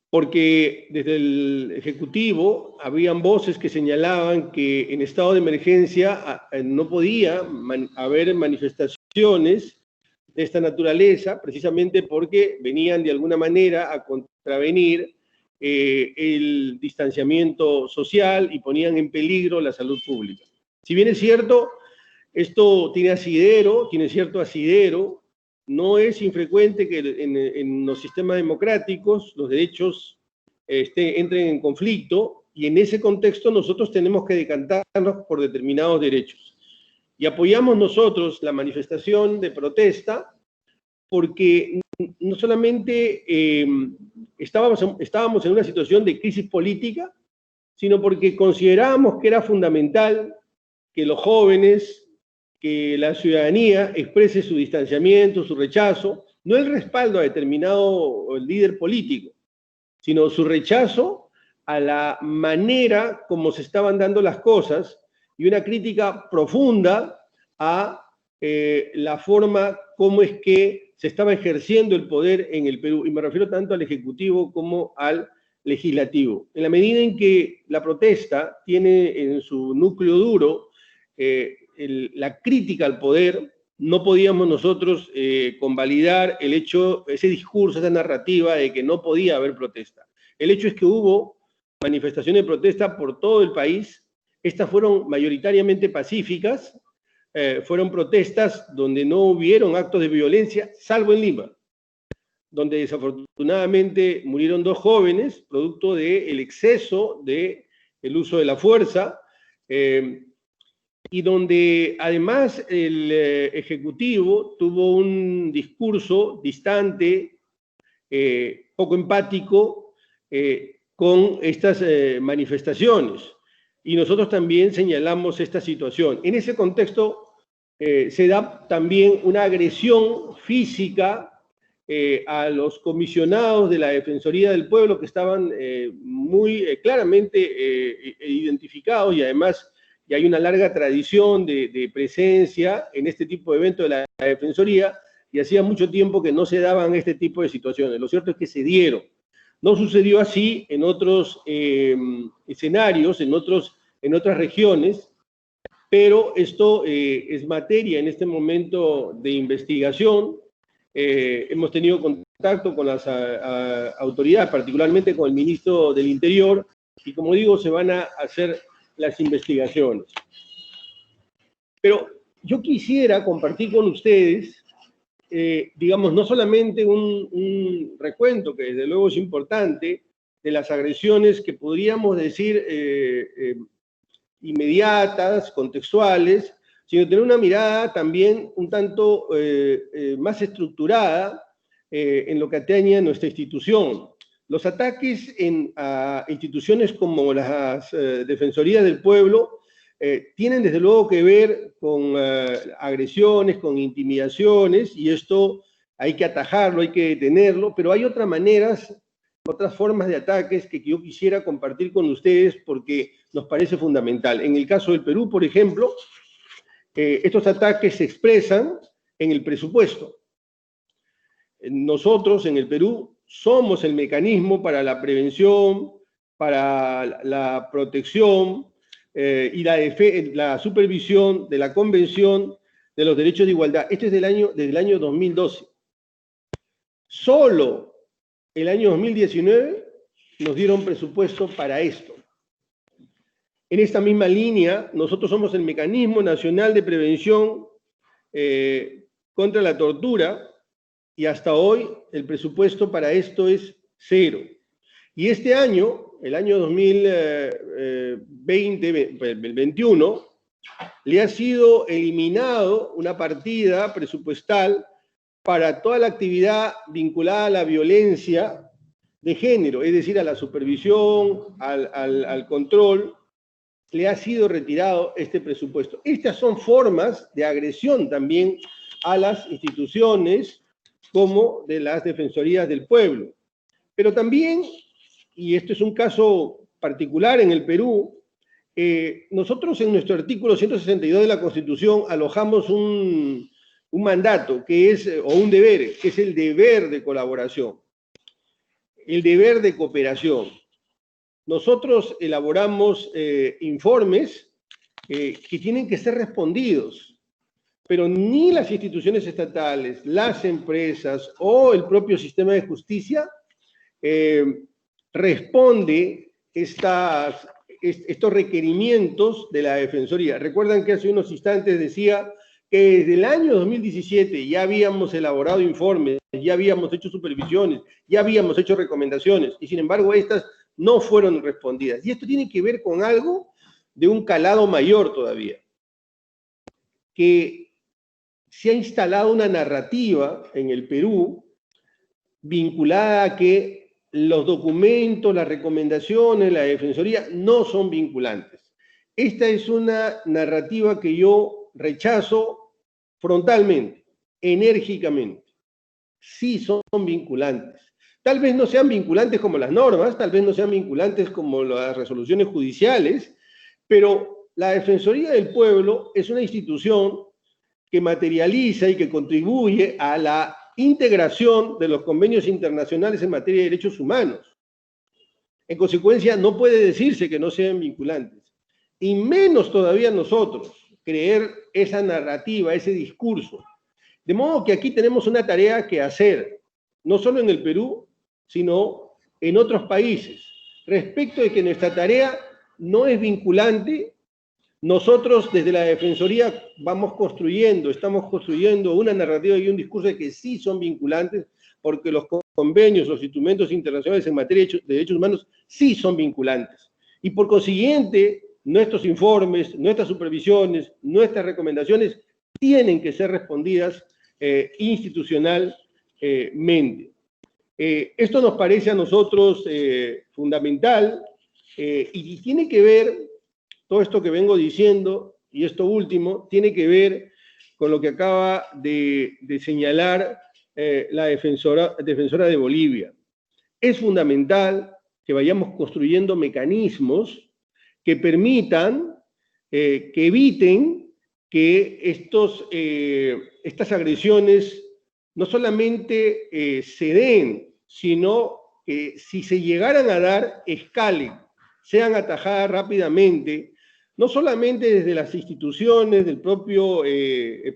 Porque desde el Ejecutivo habían voces que señalaban que en estado de emergencia no podía haber manifestaciones de esta naturaleza, precisamente porque venían de alguna manera a contravenir el distanciamiento social y ponían en peligro la salud pública. Si bien es cierto, esto tiene cierto asidero. No es infrecuente que en los sistemas democráticos los derechos entren en conflicto, y en ese contexto nosotros tenemos que decantarnos por determinados derechos. Y apoyamos nosotros la manifestación de protesta porque no solamente estábamos en una situación de crisis política, sino porque considerábamos que era fundamental que los jóvenes, que la ciudadanía exprese su distanciamiento, su rechazo, no el respaldo a determinado líder político, sino su rechazo a la manera como se estaban dando las cosas, y una crítica profunda a la forma como es que se estaba ejerciendo el poder en el Perú, y me refiero tanto al Ejecutivo como al Legislativo. En la medida en que la protesta tiene en su núcleo duro la crítica al poder, no podíamos nosotros convalidar ese discurso, esa narrativa de que no podía haber protesta. El hecho es que hubo manifestaciones de protesta por todo el país. Estas fueron mayoritariamente pacíficas, fueron protestas donde no hubieron actos de violencia, salvo en Lima, donde desafortunadamente murieron 2 jóvenes, producto del exceso del uso de la fuerza, y donde además el Ejecutivo tuvo un discurso distante, poco empático con estas manifestaciones. Y nosotros también señalamos esta situación. En ese contexto se da también una agresión física a los comisionados de la Defensoría del Pueblo, que estaban muy claramente identificados, y además y hay una larga tradición de presencia en este tipo de eventos de la Defensoría, y hacía mucho tiempo que no se daban este tipo de situaciones. Lo cierto es que se dieron. No sucedió así en otros escenarios, en otras regiones, pero esto es materia en este momento de investigación. Hemos tenido contacto con las autoridades, particularmente con el ministro del Interior, y como digo, se van a hacer las investigaciones. Pero yo quisiera compartir con ustedes, digamos, no solamente un recuento, que desde luego es importante, de las agresiones que podríamos decir inmediatas, contextuales, sino tener una mirada también un tanto más estructurada en lo que atañe a nuestra institución. Los ataques a instituciones como las Defensorías del Pueblo tienen desde luego que ver con agresiones, con intimidaciones, y esto hay que atajarlo, hay que detenerlo, pero hay otras maneras, otras formas de ataques que yo quisiera compartir con ustedes porque nos parece fundamental. En el caso del Perú, por ejemplo, estos ataques se expresan en el presupuesto. Nosotros en el Perú somos el mecanismo para la prevención, para la protección y la supervisión de la Convención de los Derechos de Igualdad. Este es desde el año 2012. Solo el año 2019 nos dieron presupuesto para esto. En esta misma línea, nosotros somos el Mecanismo Nacional de Prevención contra la Tortura, y hasta hoy el presupuesto para esto es 0. Y este año, el año 2021, le ha sido eliminado una partida presupuestal para toda la actividad vinculada a la violencia de género, es decir, a la supervisión, al control. Le ha sido retirado este presupuesto. Estas son formas de agresión también a las instituciones como de las Defensorías del Pueblo. Pero también, y esto es un caso particular en el Perú, nosotros en nuestro artículo 162 de la Constitución alojamos un mandato que es, o un deber, que es el deber de colaboración, el deber de cooperación. Nosotros elaboramos informes que tienen que ser respondidos, pero ni las instituciones estatales, las empresas o el propio sistema de justicia responde estos requerimientos de la Defensoría. Recuerdan que hace unos instantes decía que desde el año 2017 ya habíamos elaborado informes, ya habíamos hecho supervisiones, ya habíamos hecho recomendaciones, y sin embargo estas no fueron respondidas. Y esto tiene que ver con algo de un calado mayor todavía, que se ha instalado una narrativa en el Perú vinculada a que los documentos, las recomendaciones, la Defensoría no son vinculantes. Esta es una narrativa que yo rechazo frontalmente, enérgicamente. Sí son vinculantes. Tal vez no sean vinculantes como las normas, tal vez no sean vinculantes como las resoluciones judiciales, pero la Defensoría del Pueblo es una institución que materializa y que contribuye a la integración de los convenios internacionales en materia de derechos humanos. En consecuencia, no puede decirse que no sean vinculantes. Y menos todavía nosotros creer esa narrativa, ese discurso. De modo que aquí tenemos una tarea que hacer, no solo en el Perú, sino en otros países, respecto de que nuestra tarea no es vinculante. Nosotros desde la Defensoría estamos construyendo una narrativa y un discurso de que sí son vinculantes, porque los convenios, los instrumentos internacionales en materia de derechos humanos sí son vinculantes. Y por consiguiente, nuestros informes, nuestras supervisiones, nuestras recomendaciones tienen que ser respondidas institucionalmente. Esto nos parece a nosotros fundamental y tiene que ver, todo esto que vengo diciendo, y esto último, tiene que ver con lo que acaba de señalar la defensora de Bolivia. Es fundamental que vayamos construyendo mecanismos que permitan, que eviten que estas agresiones no solamente se den, sino que si se llegaran a dar, escalen, sean atajadas rápidamente, no solamente desde las instituciones del propio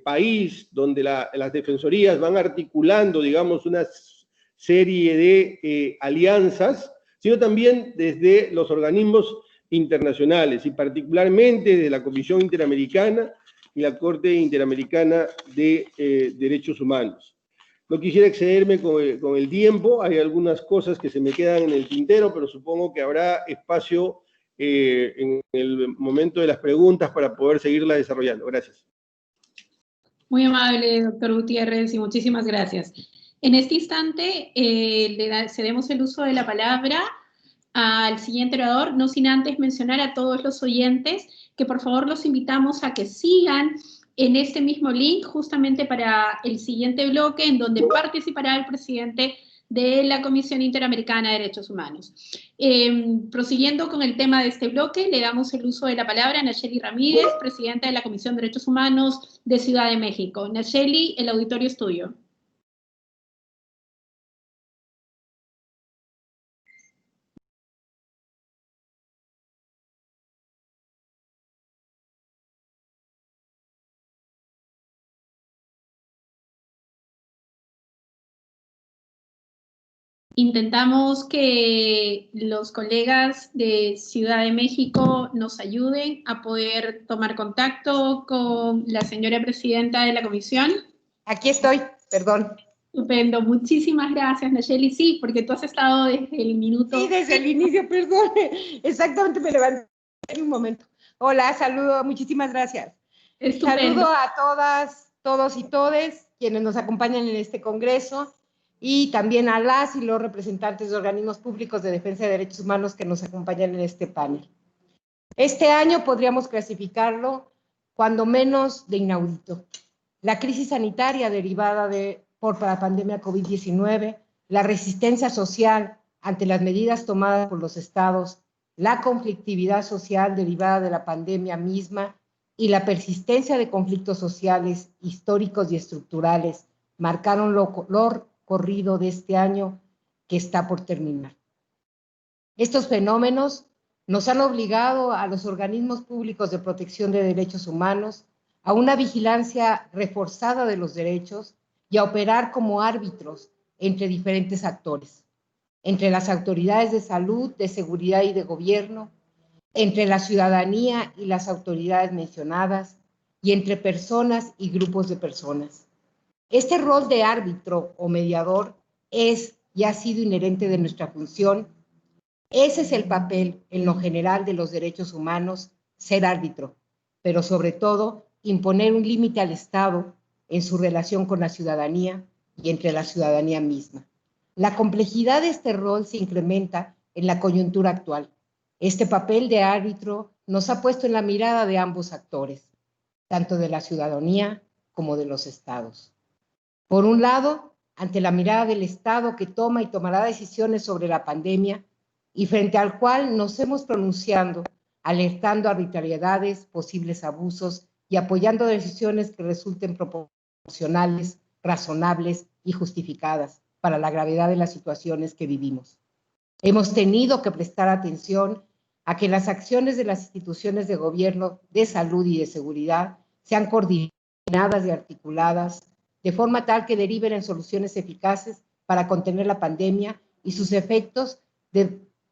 país, donde las defensorías van articulando, digamos, una serie de alianzas, sino también desde los organismos internacionales, y particularmente desde la Comisión Interamericana y la Corte Interamericana de Derechos Humanos. No quisiera excederme con el tiempo, hay algunas cosas que se me quedan en el tintero, pero supongo que habrá espacio en el momento de las preguntas para poder seguirla desarrollando. Gracias. Muy amable, doctor Gutiérrez, y muchísimas gracias. En este instante cedemos el uso de la palabra al siguiente orador, no sin antes mencionar a todos los oyentes que por favor los invitamos a que sigan en este mismo link justamente para el siguiente bloque en donde participará el presidente de la Comisión Interamericana de Derechos Humanos. Prosiguiendo con el tema de este bloque, le damos el uso de la palabra a Nacheli Ramírez, presidenta de la Comisión de Derechos Humanos de Ciudad de México. Nacheli, el auditorio es tuyo. Intentamos que los colegas de Ciudad de México nos ayuden a poder tomar contacto con la señora presidenta de la comisión. Aquí estoy, perdón. Estupendo, muchísimas gracias, Nacheli. Sí, porque tú has estado desde el minuto... Sí, desde el inicio, perdón. Exactamente, me levanté en un momento. Hola, saludo, muchísimas gracias. Estupendo. Saludo a todas, todos y todes quienes nos acompañan en este congreso y también a las y los representantes de organismos públicos de defensa de derechos humanos que nos acompañan en este panel. Este año podríamos clasificarlo cuando menos de inaudito. La crisis sanitaria derivada por la pandemia COVID-19, la resistencia social ante las medidas tomadas por los estados, la conflictividad social derivada de la pandemia misma y la persistencia de conflictos sociales históricos y estructurales marcaron lo corrido de este año que está por terminar. Estos fenómenos nos han obligado a los organismos públicos de protección de derechos humanos a una vigilancia reforzada de los derechos y a operar como árbitros entre diferentes actores, entre las autoridades de salud, de seguridad y de gobierno, entre la ciudadanía y las autoridades mencionadas, y entre personas y grupos de personas. Este rol de árbitro o mediador es y ha sido inherente de nuestra función. Ese es el papel, en lo general, de los derechos humanos, ser árbitro, pero sobre todo imponer un límite al Estado en su relación con la ciudadanía y entre la ciudadanía misma. La complejidad de este rol se incrementa en la coyuntura actual. Este papel de árbitro nos ha puesto en la mirada de ambos actores, tanto de la ciudadanía como de los estados. Por un lado, ante la mirada del Estado que toma y tomará decisiones sobre la pandemia y frente al cual nos hemos pronunciado, alertando arbitrariedades, posibles abusos y apoyando decisiones que resulten proporcionales, razonables y justificadas para la gravedad de las situaciones que vivimos. Hemos tenido que prestar atención a que las acciones de las instituciones de gobierno, de salud y de seguridad sean coordinadas y articuladas de forma tal que deriven en soluciones eficaces para contener la pandemia y sus efectos.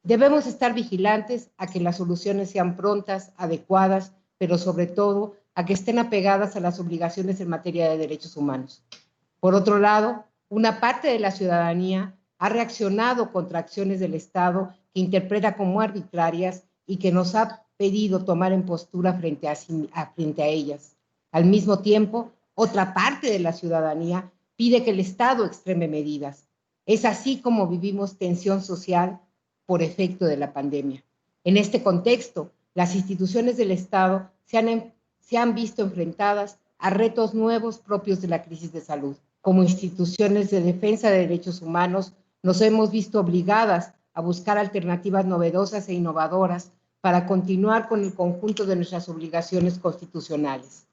Debemos estar vigilantes a que las soluciones sean prontas, adecuadas, pero sobre todo a que estén apegadas a las obligaciones en materia de derechos humanos. Por otro lado, una parte de la ciudadanía ha reaccionado contra acciones del Estado que interpreta como arbitrarias y que nos ha pedido tomar en postura frente a ellas. Al mismo tiempo, otra parte de la ciudadanía pide que el Estado extreme medidas. Es así como vivimos tensión social por efecto de la pandemia. En este contexto, las instituciones del Estado se han visto enfrentadas a retos nuevos propios de la crisis de salud. Como instituciones de defensa de derechos humanos, nos hemos visto obligadas a buscar alternativas novedosas e innovadoras para continuar con el conjunto de nuestras obligaciones constitucionales.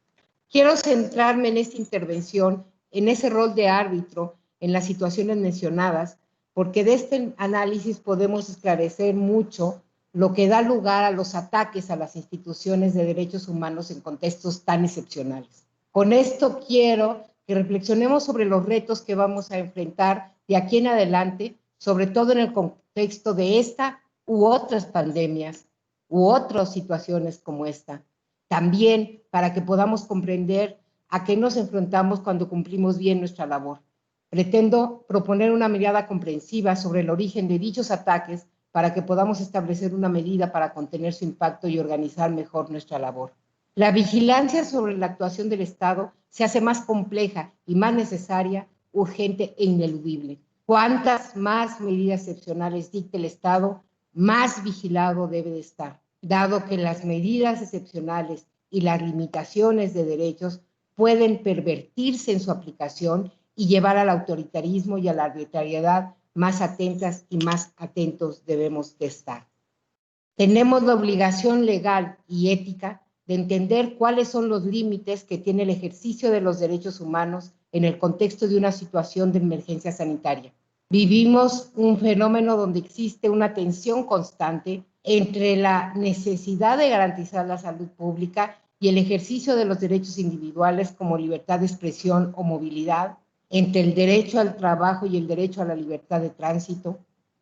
Quiero centrarme en esta intervención, en ese rol de árbitro en las situaciones mencionadas, porque de este análisis podemos esclarecer mucho lo que da lugar a los ataques a las instituciones de derechos humanos en contextos tan excepcionales. Con esto quiero que reflexionemos sobre los retos que vamos a enfrentar de aquí en adelante, sobre todo en el contexto de esta u otras pandemias u otras situaciones como esta. También para que podamos comprender a qué nos enfrentamos cuando cumplimos bien nuestra labor. Pretendo proponer una mirada comprensiva sobre el origen de dichos ataques para que podamos establecer una medida para contener su impacto y organizar mejor nuestra labor. La vigilancia sobre la actuación del Estado se hace más compleja y más necesaria, urgente e ineludible. Cuantas más medidas excepcionales dicte el Estado, más vigilado debe de estar, dado que las medidas excepcionales y las limitaciones de derechos pueden pervertirse en su aplicación y llevar al autoritarismo y a la arbitrariedad. Más atentas y más atentos debemos de estar. Tenemos la obligación legal y ética de entender cuáles son los límites que tiene el ejercicio de los derechos humanos en el contexto de una situación de emergencia sanitaria. Vivimos un fenómeno donde existe una tensión constante entre la necesidad de garantizar la salud pública y el ejercicio de los derechos individuales como libertad de expresión o movilidad, entre el derecho al trabajo y el derecho a la libertad de tránsito,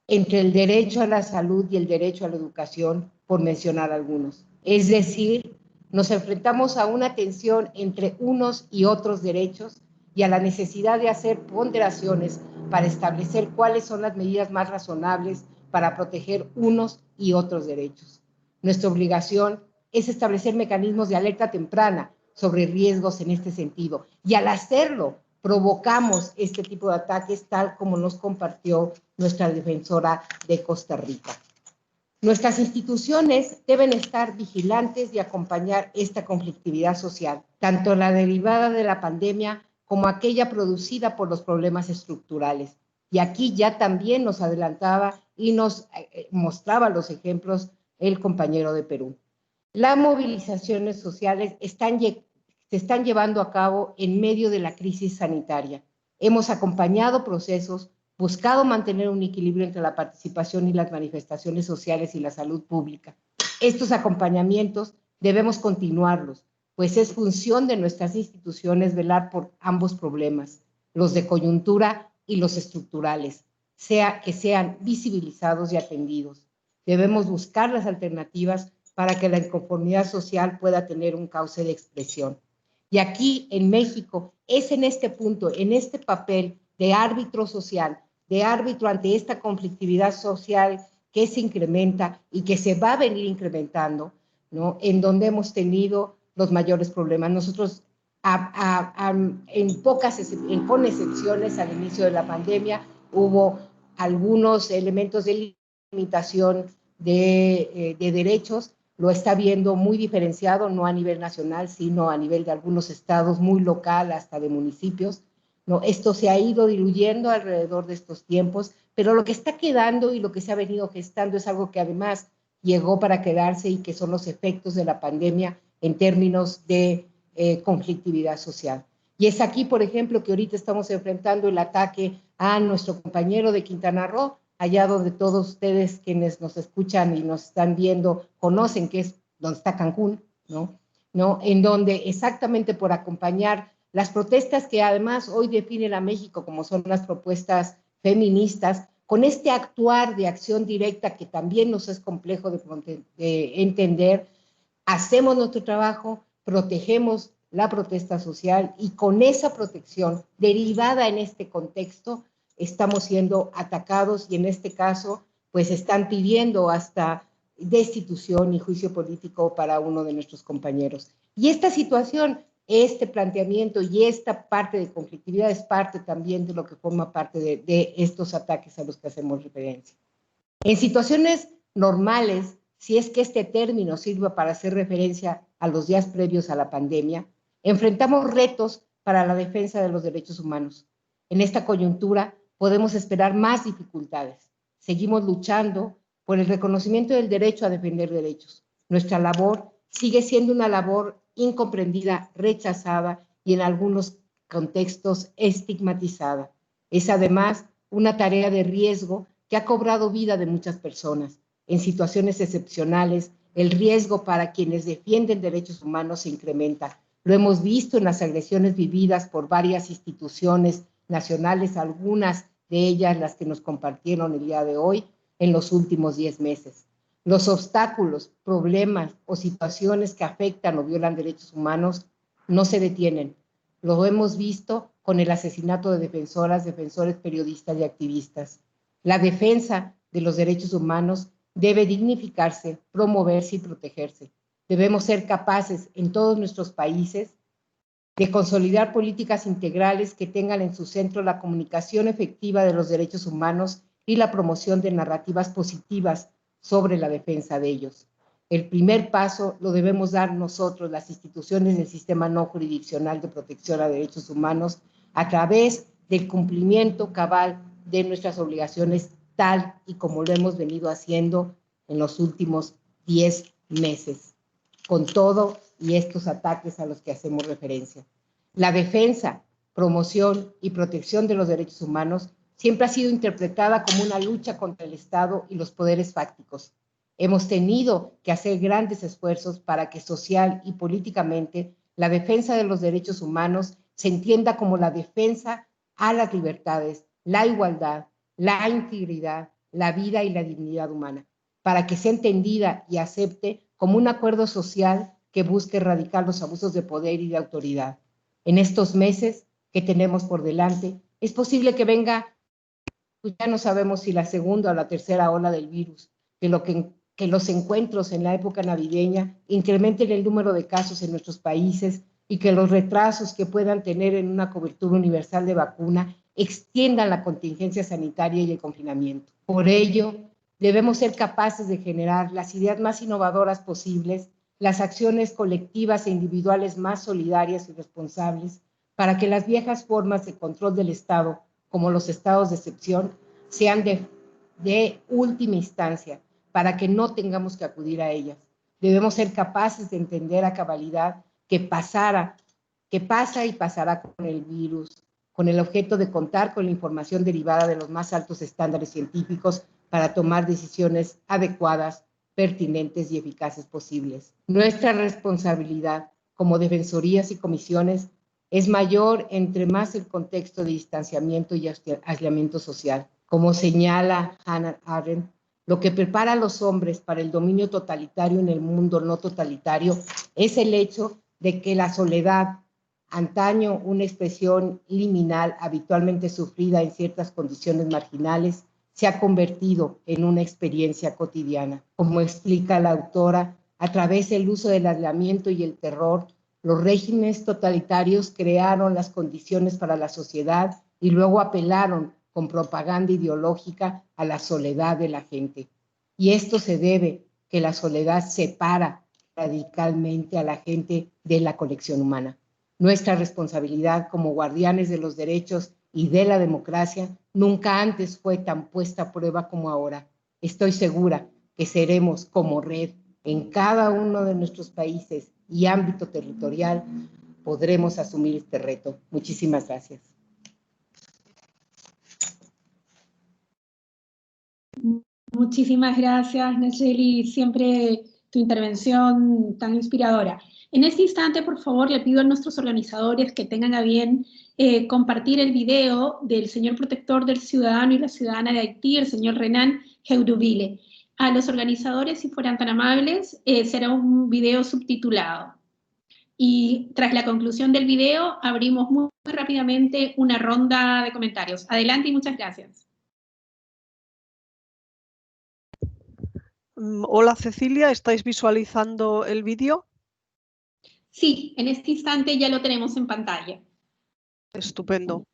entre el derecho a la salud y el derecho a la educación, por mencionar algunos. Es decir, nos enfrentamos a una tensión entre unos y otros derechos y a la necesidad de hacer ponderaciones para establecer cuáles son las medidas más razonables para proteger unos y otros derechos. Nuestra obligación es establecer mecanismos de alerta temprana sobre riesgos en este sentido, y al hacerlo provocamos este tipo de ataques, tal como nos compartió nuestra defensora de Costa Rica. Nuestras instituciones deben estar vigilantes y acompañar esta conflictividad social, tanto la derivada de la pandemia como aquella producida por los problemas estructurales. Y aquí ya también nos adelantaba y nos mostraba los ejemplos el compañero de Perú. Las movilizaciones sociales se están llevando a cabo en medio de la crisis sanitaria. Hemos acompañado procesos, buscado mantener un equilibrio entre la participación y las manifestaciones sociales y la salud pública. Estos acompañamientos debemos continuarlos, pues es función de nuestras instituciones velar por ambos problemas, los de coyuntura y los estructurales, que sean visibilizados y atendidos. Debemos buscar las alternativas para que la inconformidad social pueda tener un cauce de expresión. Y aquí en México es en este punto, en este papel de árbitro social, de árbitro ante esta conflictividad social que se incrementa y que se va a venir incrementando, ¿no? En donde hemos tenido los mayores problemas. Nosotros, con excepciones al inicio de la pandemia, hubo algunos elementos de limitación de derechos. Lo está viendo muy diferenciado, no a nivel nacional, sino a nivel de algunos estados, muy local, hasta de municipios. ¿No? Esto se ha ido diluyendo alrededor de estos tiempos, pero lo que está quedando y lo que se ha venido gestando es algo que además llegó para quedarse y que son los efectos de la pandemia en términos de conflictividad social. Y es aquí, por ejemplo, que ahorita estamos enfrentando el ataque a nuestro compañero de Quintana Roo, allá donde todos ustedes quienes nos escuchan y nos están viendo conocen que es donde está Cancún, ¿no? En donde exactamente por acompañar las protestas que además hoy definen a México como son las propuestas feministas, con este actuar de acción directa que también nos es complejo de entender, hacemos nuestro trabajo, protegemos la protesta social y con esa protección derivada en este contexto estamos siendo atacados y en este caso pues están pidiendo hasta destitución y juicio político para uno de nuestros compañeros. Y esta situación, este planteamiento y esta parte de conflictividad es parte también de lo que forma parte de estos ataques a los que hacemos referencia. En situaciones normales, si es que este término sirva para hacer referencia a los días previos a la pandemia, enfrentamos retos para la defensa de los derechos humanos. En esta coyuntura podemos esperar más dificultades. Seguimos luchando por el reconocimiento del derecho a defender derechos. Nuestra labor sigue siendo una labor incomprendida, rechazada y en algunos contextos estigmatizada. Es además una tarea de riesgo que ha cobrado vida de muchas personas. En situaciones excepcionales, el riesgo para quienes defienden derechos humanos se incrementa. Lo hemos visto en las agresiones vividas por varias instituciones nacionales, algunas de ellas las que nos compartieron el día de hoy, en los últimos 10 meses. Los obstáculos, problemas o situaciones que afectan o violan derechos humanos no se detienen. Lo hemos visto con el asesinato de defensoras, defensores, periodistas y activistas. La defensa de los derechos humanos debe dignificarse, promoverse y protegerse. Debemos ser capaces en todos nuestros países de consolidar políticas integrales que tengan en su centro la comunicación efectiva de los derechos humanos y la promoción de narrativas positivas sobre la defensa de ellos. El primer paso lo debemos dar nosotros, las instituciones del sistema no jurisdiccional de protección a derechos humanos, a través del cumplimiento cabal de nuestras obligaciones, tal y como lo hemos venido haciendo en los últimos 10 meses, con todo y estos ataques a los que hacemos referencia. La defensa, promoción y protección de los derechos humanos siempre ha sido interpretada como una lucha contra el Estado y los poderes fácticos. Hemos tenido que hacer grandes esfuerzos para que social y políticamente la defensa de los derechos humanos se entienda como la defensa a las libertades, la igualdad, la integridad, la vida y la dignidad humana, para que sea entendida y acepte como un acuerdo social que busque erradicar los abusos de poder y de autoridad. En estos meses que tenemos por delante, es posible que venga, pues ya no sabemos si la segunda o la tercera ola del virus, que los encuentros en la época navideña incrementen el número de casos en nuestros países y que los retrasos que puedan tener en una cobertura universal de vacuna extiendan la contingencia sanitaria y el confinamiento. Por ello, debemos ser capaces de generar las ideas más innovadoras posibles, las acciones colectivas e individuales más solidarias y responsables, para que las viejas formas de control del Estado, como los estados de excepción, sean de última instancia, para que no tengamos que acudir a ellas. Debemos ser capaces de entender a cabalidad que pasa y pasará con el virus, con el objeto de contar con la información derivada de los más altos estándares científicos para tomar decisiones adecuadas, pertinentes y eficaces posibles. Nuestra responsabilidad como defensorías y comisiones es mayor entre más el contexto de distanciamiento y aislamiento social. Como señala Hannah Arendt, lo que prepara a los hombres para el dominio totalitario en el mundo no totalitario es el hecho de que la soledad, antaño una expresión liminal habitualmente sufrida en ciertas condiciones marginales, se ha convertido en una experiencia cotidiana. Como explica la autora, a través del uso del aislamiento y el terror, los regímenes totalitarios crearon las condiciones para la sociedad y luego apelaron con propaganda ideológica a la soledad de la gente. Y esto se debe que la soledad separa radicalmente a la gente de la conexión humana. Nuestra responsabilidad como guardianes de los derechos y de la democracia nunca antes fue tan puesta a prueba como ahora. Estoy segura que seremos como red en cada uno de nuestros países y ámbito territorial, podremos asumir este reto. Muchísimas gracias. Muchísimas gracias, Nacheli, siempre tu intervención tan inspiradora. En este instante, por favor, le pido a nuestros organizadores que tengan a bien compartir el video del señor protector del ciudadano y la ciudadana de Haití, el señor Renan Geuduville. A los organizadores, si fueran tan amables, será un video subtitulado. Y tras la conclusión del video, abrimos muy rápidamente una ronda de comentarios. Adelante y muchas gracias. Hola Cecilia, ¿estáis visualizando el vídeo? Sí, en este instante ya lo tenemos en pantalla. Estupendo.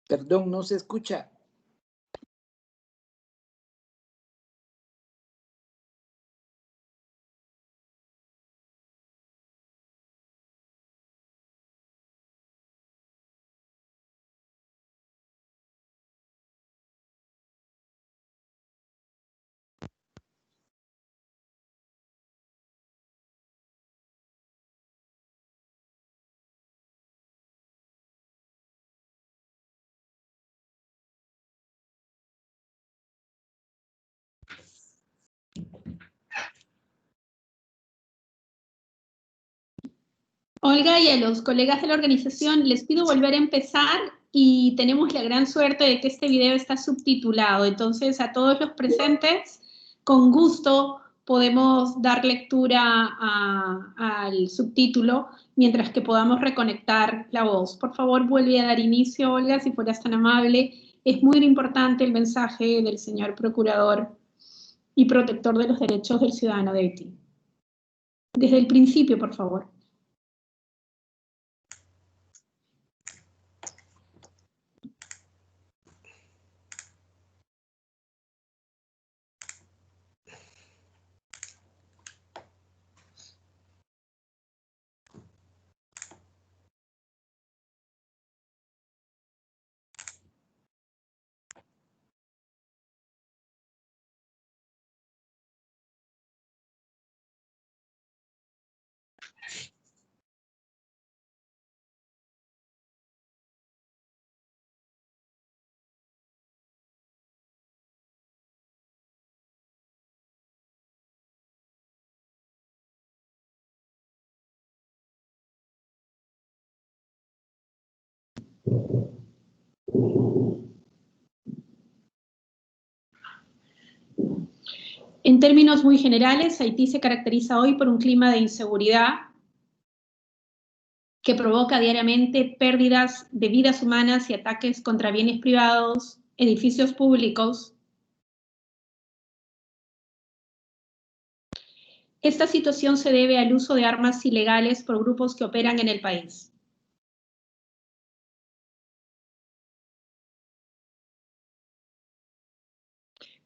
Perdón, no se escucha. Olga, y a los colegas de la organización les pido volver a empezar, y tenemos la gran suerte de que este video está subtitulado. Entonces, a todos los presentes, con gusto podemos dar lectura al subtítulo mientras que podamos reconectar la voz. Por favor, vuelve a dar inicio, Olga, si fueras tan amable. Es muy importante el mensaje del señor Procurador y Protector de los Derechos del Ciudadano de Haití. Desde el principio, por favor. En términos muy generales, Haití se caracteriza hoy por un clima de inseguridad que provoca diariamente pérdidas de vidas humanas y ataques contra bienes privados, edificios públicos. Esta situación se debe al uso de armas ilegales por grupos que operan en el país.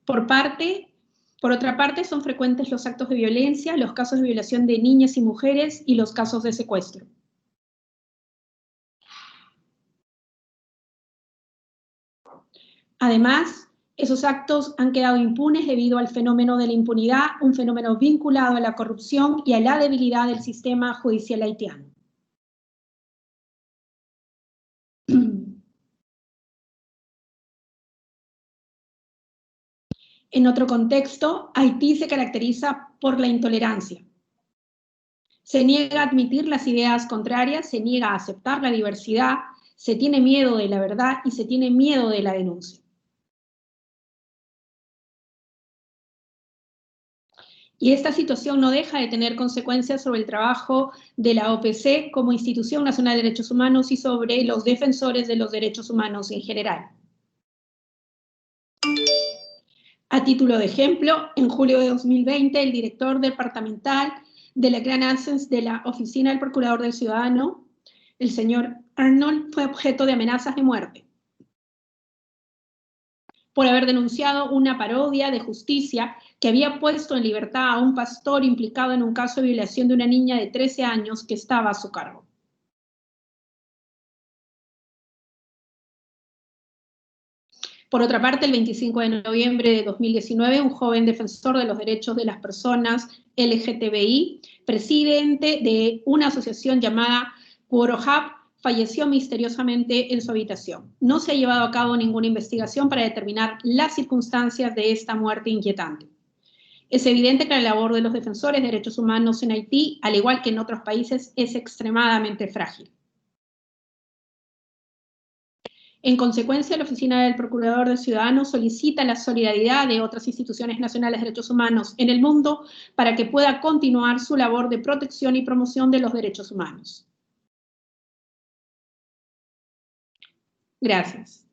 Por otra parte, son frecuentes los actos de violencia, los casos de violación de niñas y mujeres y los casos de secuestro. Además, esos actos han quedado impunes debido al fenómeno de la impunidad, un fenómeno vinculado a la corrupción y a la debilidad del sistema judicial haitiano. En otro contexto, Haití se caracteriza por la intolerancia. Se niega a admitir las ideas contrarias, se niega a aceptar la diversidad, se tiene miedo de la verdad y se tiene miedo de la denuncia. Y esta situación no deja de tener consecuencias sobre el trabajo de la OPC como Institución Nacional de Derechos Humanos y sobre los defensores de los derechos humanos en general. A título de ejemplo, en julio de 2020, el director departamental de la Grand Assens de la Oficina del Procurador del Ciudadano, el señor Arnold, fue objeto de amenazas de muerte por haber denunciado una parodia de justicia que había puesto en libertad a un pastor implicado en un caso de violación de una niña de 13 años que estaba a su cargo. Por otra parte, el 25 de noviembre de 2019, un joven defensor de los derechos de las personas LGTBI, presidente de una asociación llamada Quorohab, falleció misteriosamente en su habitación. No se ha llevado a cabo ninguna investigación para determinar las circunstancias de esta muerte inquietante. Es evidente que la labor de los defensores de derechos humanos en Haití, al igual que en otros países, es extremadamente frágil. En consecuencia, la Oficina del Procurador del Ciudadano solicita la solidaridad de otras instituciones nacionales de derechos humanos en el mundo para que pueda continuar su labor de protección y promoción de los derechos humanos. Gracias.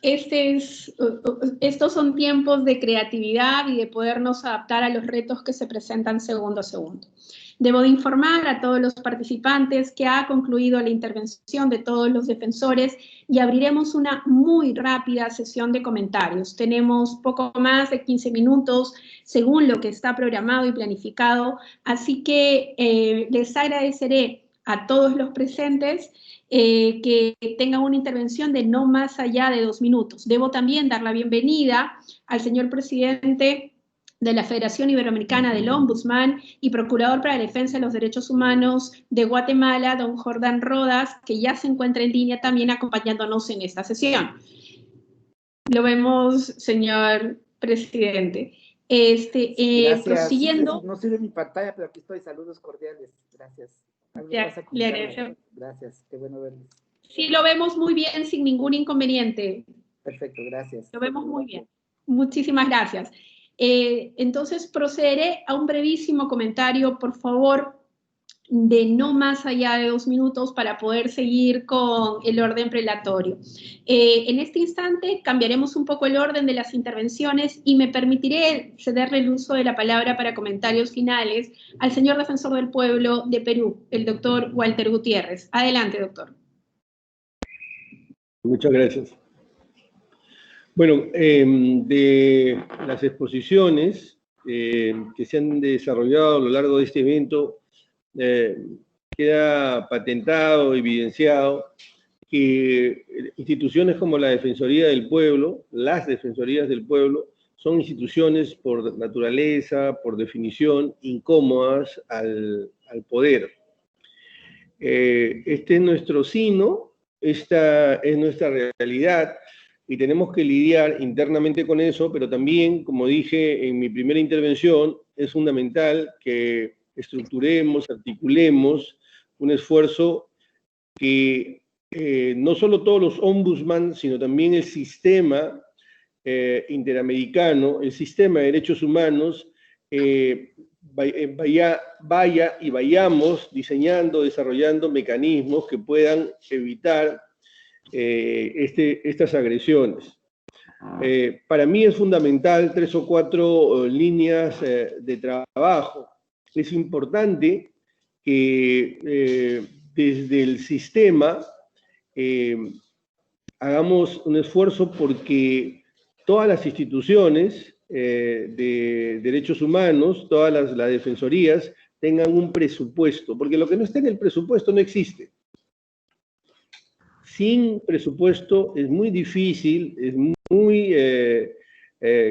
Estos son tiempos de creatividad y de podernos adaptar a los retos que se presentan segundo a segundo. Debo de informar a todos los participantes que ha concluido la intervención de todos los defensores y abriremos una muy rápida sesión de comentarios. Tenemos poco más de 15 minutos según lo que está programado y planificado, así que les agradeceré a todos los presentes que tengan una intervención de no más allá de 2 minutos. Debo también dar la bienvenida al señor presidente de la Federación Iberoamericana del Ombudsman y Procurador para la Defensa de los Derechos Humanos de Guatemala, don Jordán Rodas, que ya se encuentra en línea también acompañándonos en esta sesión. Lo vemos, señor presidente. Gracias. Prosiguiendo. No sirve mi pantalla, pero aquí estoy. Saludos cordiales. Gracias. Le agradezco. Gracias. Qué bueno verles. Sí, lo vemos muy bien, sin ningún inconveniente. Perfecto, gracias. Lo vemos muy bien. Muchísimas gracias. Entonces, procederé a un brevísimo comentario, por favor, de no más allá de 2 minutos para poder seguir con el orden prelatorio. En este instante cambiaremos un poco el orden de las intervenciones y me permitiré cederle el uso de la palabra para comentarios finales al señor defensor del pueblo de Perú, el doctor Walter Gutiérrez. Adelante, doctor. Muchas gracias. Bueno, de las exposiciones que se han desarrollado a lo largo de este evento, queda patentado, evidenciado, que instituciones como la Defensoría del Pueblo, las Defensorías del Pueblo, son instituciones por naturaleza, por definición, incómodas al poder. Este es nuestro sino, esta es nuestra realidad, y tenemos que lidiar internamente con eso, pero también, como dije en mi primera intervención, es fundamental que estructuremos, articulemos un esfuerzo que no solo todos los ombudsman, sino también el sistema interamericano, el sistema de derechos humanos, vaya y vayamos diseñando, desarrollando mecanismos que puedan evitar estas agresiones. Para mí es fundamental 3 o 4 líneas de trabajo. Es importante que desde el sistema hagamos un esfuerzo porque todas las instituciones de derechos humanos, todas las defensorías, tengan un presupuesto, porque lo que no está en el presupuesto no existe. Sin presupuesto es muy difícil, es muy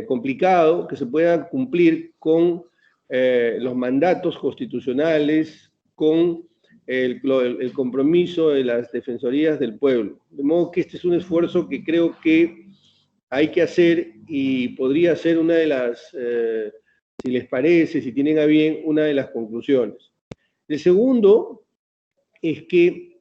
complicado que se pueda cumplir con los mandatos constitucionales, con el compromiso de las defensorías del pueblo. De modo que este es un esfuerzo que creo que hay que hacer y podría ser una de las, si les parece, si tienen a bien, una de las conclusiones. El segundo es que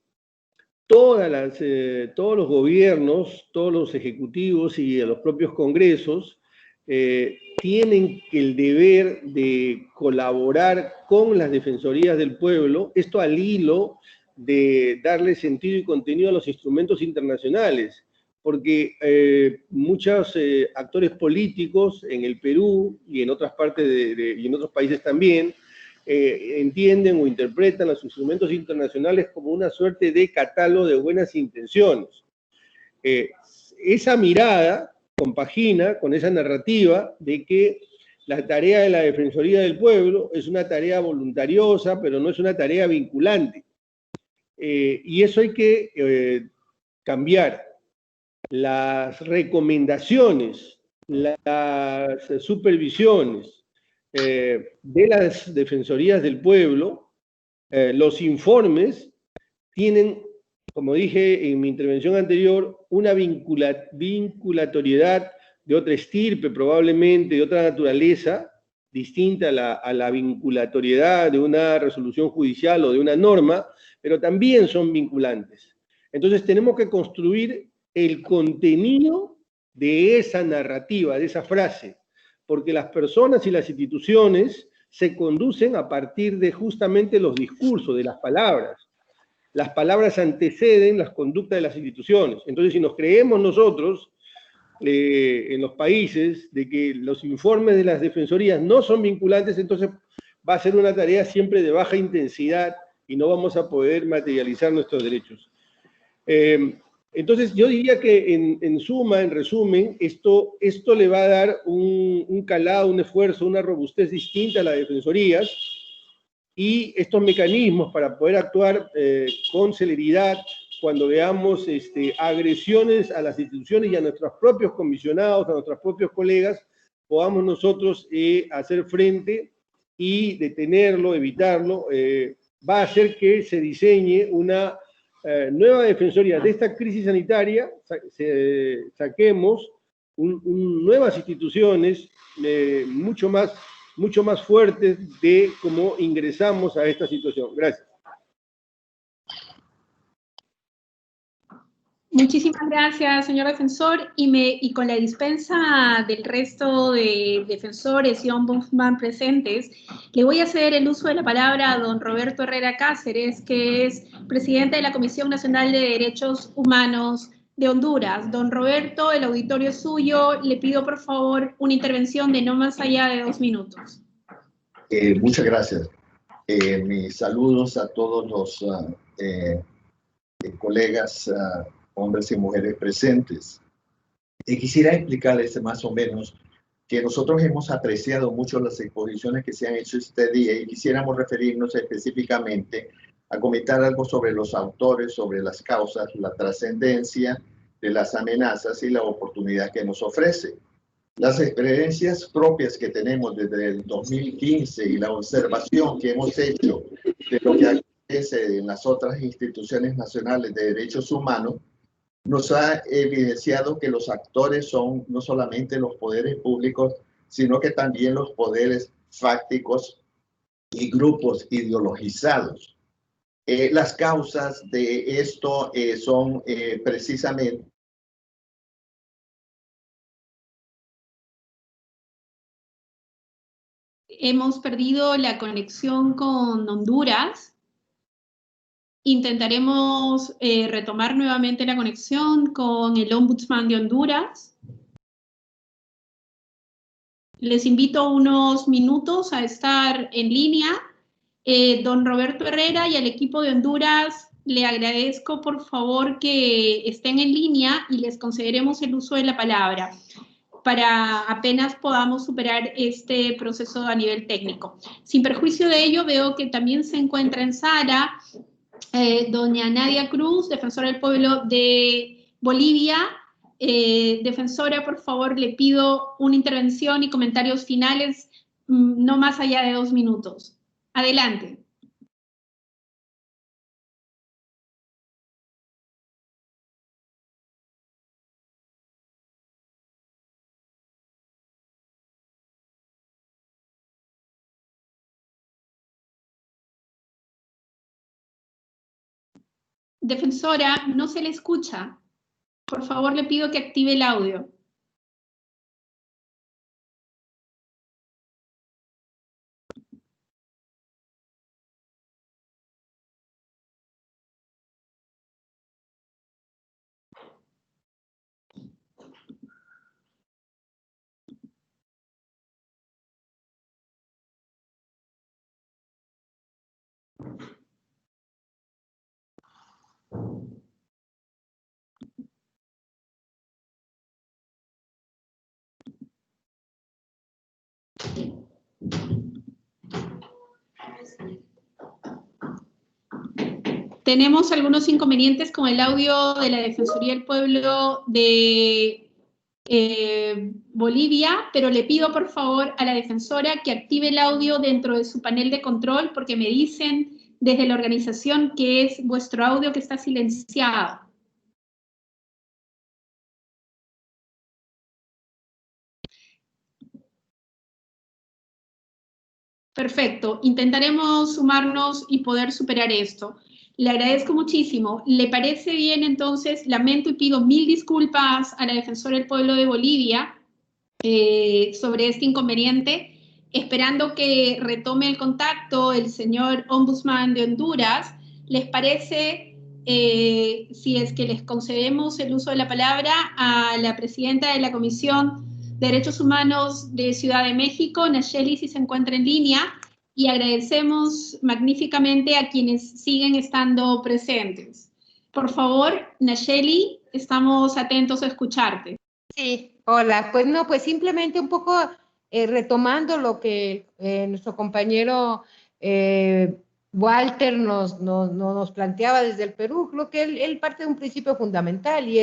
todos los gobiernos, todos los ejecutivos y los propios congresos tienen el deber de colaborar con las defensorías del pueblo, esto al hilo de darle sentido y contenido a los instrumentos internacionales, porque muchos actores políticos en el Perú y en otras partes y en otros países también entienden o interpretan los instrumentos internacionales como una suerte de catálogo de buenas intenciones. Esa mirada compagina con esa narrativa de que la tarea de la Defensoría del Pueblo es una tarea voluntariosa, pero no es una tarea vinculante. Y eso hay que cambiar. Las recomendaciones, las supervisiones de las Defensorías del Pueblo, los informes, tienen, como dije en mi intervención anterior, una vinculatoriedad de otra estirpe, probablemente de otra naturaleza, distinta a la vinculatoriedad de una resolución judicial o de una norma, pero también son vinculantes. Entonces tenemos que construir el contenido de esa narrativa, de esa frase, porque las personas y las instituciones se conducen a partir de justamente los discursos, de las palabras. Las palabras anteceden las conductas de las instituciones. Entonces, si nos creemos nosotros, en los países, de que los informes de las defensorías no son vinculantes, entonces va a ser una tarea siempre de baja intensidad y no vamos a poder materializar nuestros derechos. Entonces, yo diría que en suma, en resumen, esto le va a dar un calado, un esfuerzo, una robustez distinta a las defensorías, y estos mecanismos para poder actuar con celeridad cuando veamos agresiones a las instituciones y a nuestros propios comisionados, a nuestros propios colegas, podamos nosotros hacer frente y detenerlo, evitarlo, va a hacer que se diseñe una nueva defensoría de esta crisis sanitaria, saquemos nuevas instituciones mucho más fuertes de cómo ingresamos a esta situación. Gracias. Muchísimas gracias, señor defensor. Y con la dispensa del resto de defensores y ombudsman presentes, le voy a ceder el uso de la palabra a don Roberto Herrera Cáceres, que es presidente de la Comisión Nacional de Derechos Humanos de Honduras. Don Roberto, el auditorio es suyo. Le pido, por favor, una intervención de no más allá de 2 minutos. Muchas gracias. Mis saludos a todos los colegas, hombres y mujeres presentes. Quisiera explicarles más o menos que nosotros hemos apreciado mucho las exposiciones que se han hecho este día y quisiéramos referirnos específicamente a comentar algo sobre los autores, sobre las causas, la trascendencia de las amenazas y la oportunidad que nos ofrece. Las experiencias propias que tenemos desde el 2015 y la observación que hemos hecho de lo que acontece en las otras instituciones nacionales de derechos humanos nos ha evidenciado que los actores son no solamente los poderes públicos, sino que también los poderes fácticos y grupos ideologizados. Las causas de esto son precisamente Hemos perdido la conexión con Honduras. Intentaremos retomar nuevamente la conexión con el Ombudsman de Honduras. Les invito unos minutos a estar en línea. Don Roberto Herrera y al equipo de Honduras, le agradezco por favor que estén en línea y les concederemos el uso de la palabra para apenas podamos superar este proceso a nivel técnico. Sin perjuicio de ello, veo que también se encuentra en sala doña Nadia Cruz, defensora del pueblo de Bolivia. Defensora, por favor, le pido una intervención y comentarios finales, no más allá de 2 minutos. Adelante. Defensora, no se le escucha. Por favor, le pido que active el audio. Tenemos algunos inconvenientes con el audio de la Defensoría del Pueblo de Bolivia, pero le pido por favor a la defensora que active el audio dentro de su panel de control porque me dicen desde la organización que es vuestro audio que está silenciado. Perfecto, intentaremos sumarnos y poder superar esto. Le agradezco muchísimo. ¿Le parece bien entonces? Lamento y pido 1000 disculpas a la Defensora del Pueblo de Bolivia sobre este inconveniente, esperando que retome el contacto el señor Ombudsman de Honduras. ¿Les parece si es que les concedemos el uso de la palabra a la presidenta de la Comisión de Derechos Humanos de Ciudad de México, Nacheli, si se encuentra en línea? Y agradecemos magníficamente a quienes siguen estando presentes. Por favor, Nacheli, estamos atentos a escucharte. Sí, hola. Pues no, pues simplemente un poco retomando lo que nuestro compañero Walter nos planteaba desde el Perú. Creo que él parte de un principio fundamental y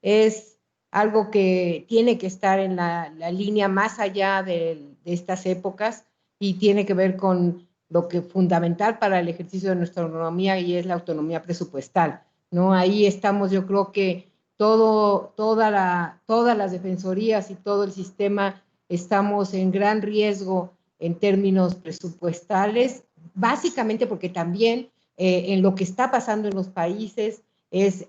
es algo que tiene que estar en la línea más allá de estas épocas y tiene que ver con lo que es fundamental para el ejercicio de nuestra autonomía y es la autonomía presupuestal, ¿no? Ahí estamos, yo creo que todas las defensorías y todo el sistema estamos en gran riesgo en términos presupuestales, básicamente porque también en lo que está pasando en los países es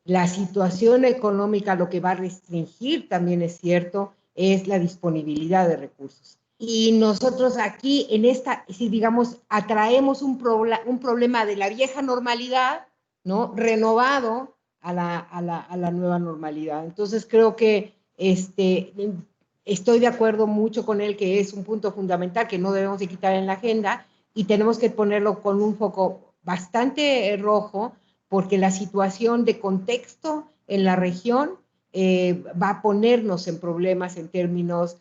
la situación económica, lo que va a restringir también es cierto, es la disponibilidad de recursos. Y nosotros aquí en esta, si digamos, atraemos un problema de la vieja normalidad, ¿no? Renovado a la nueva normalidad. Entonces creo que estoy de acuerdo mucho con él que es un punto fundamental que no debemos de quitar en la agenda y tenemos que ponerlo con un foco bastante rojo porque la situación de contexto en la región va a ponernos en problemas en términos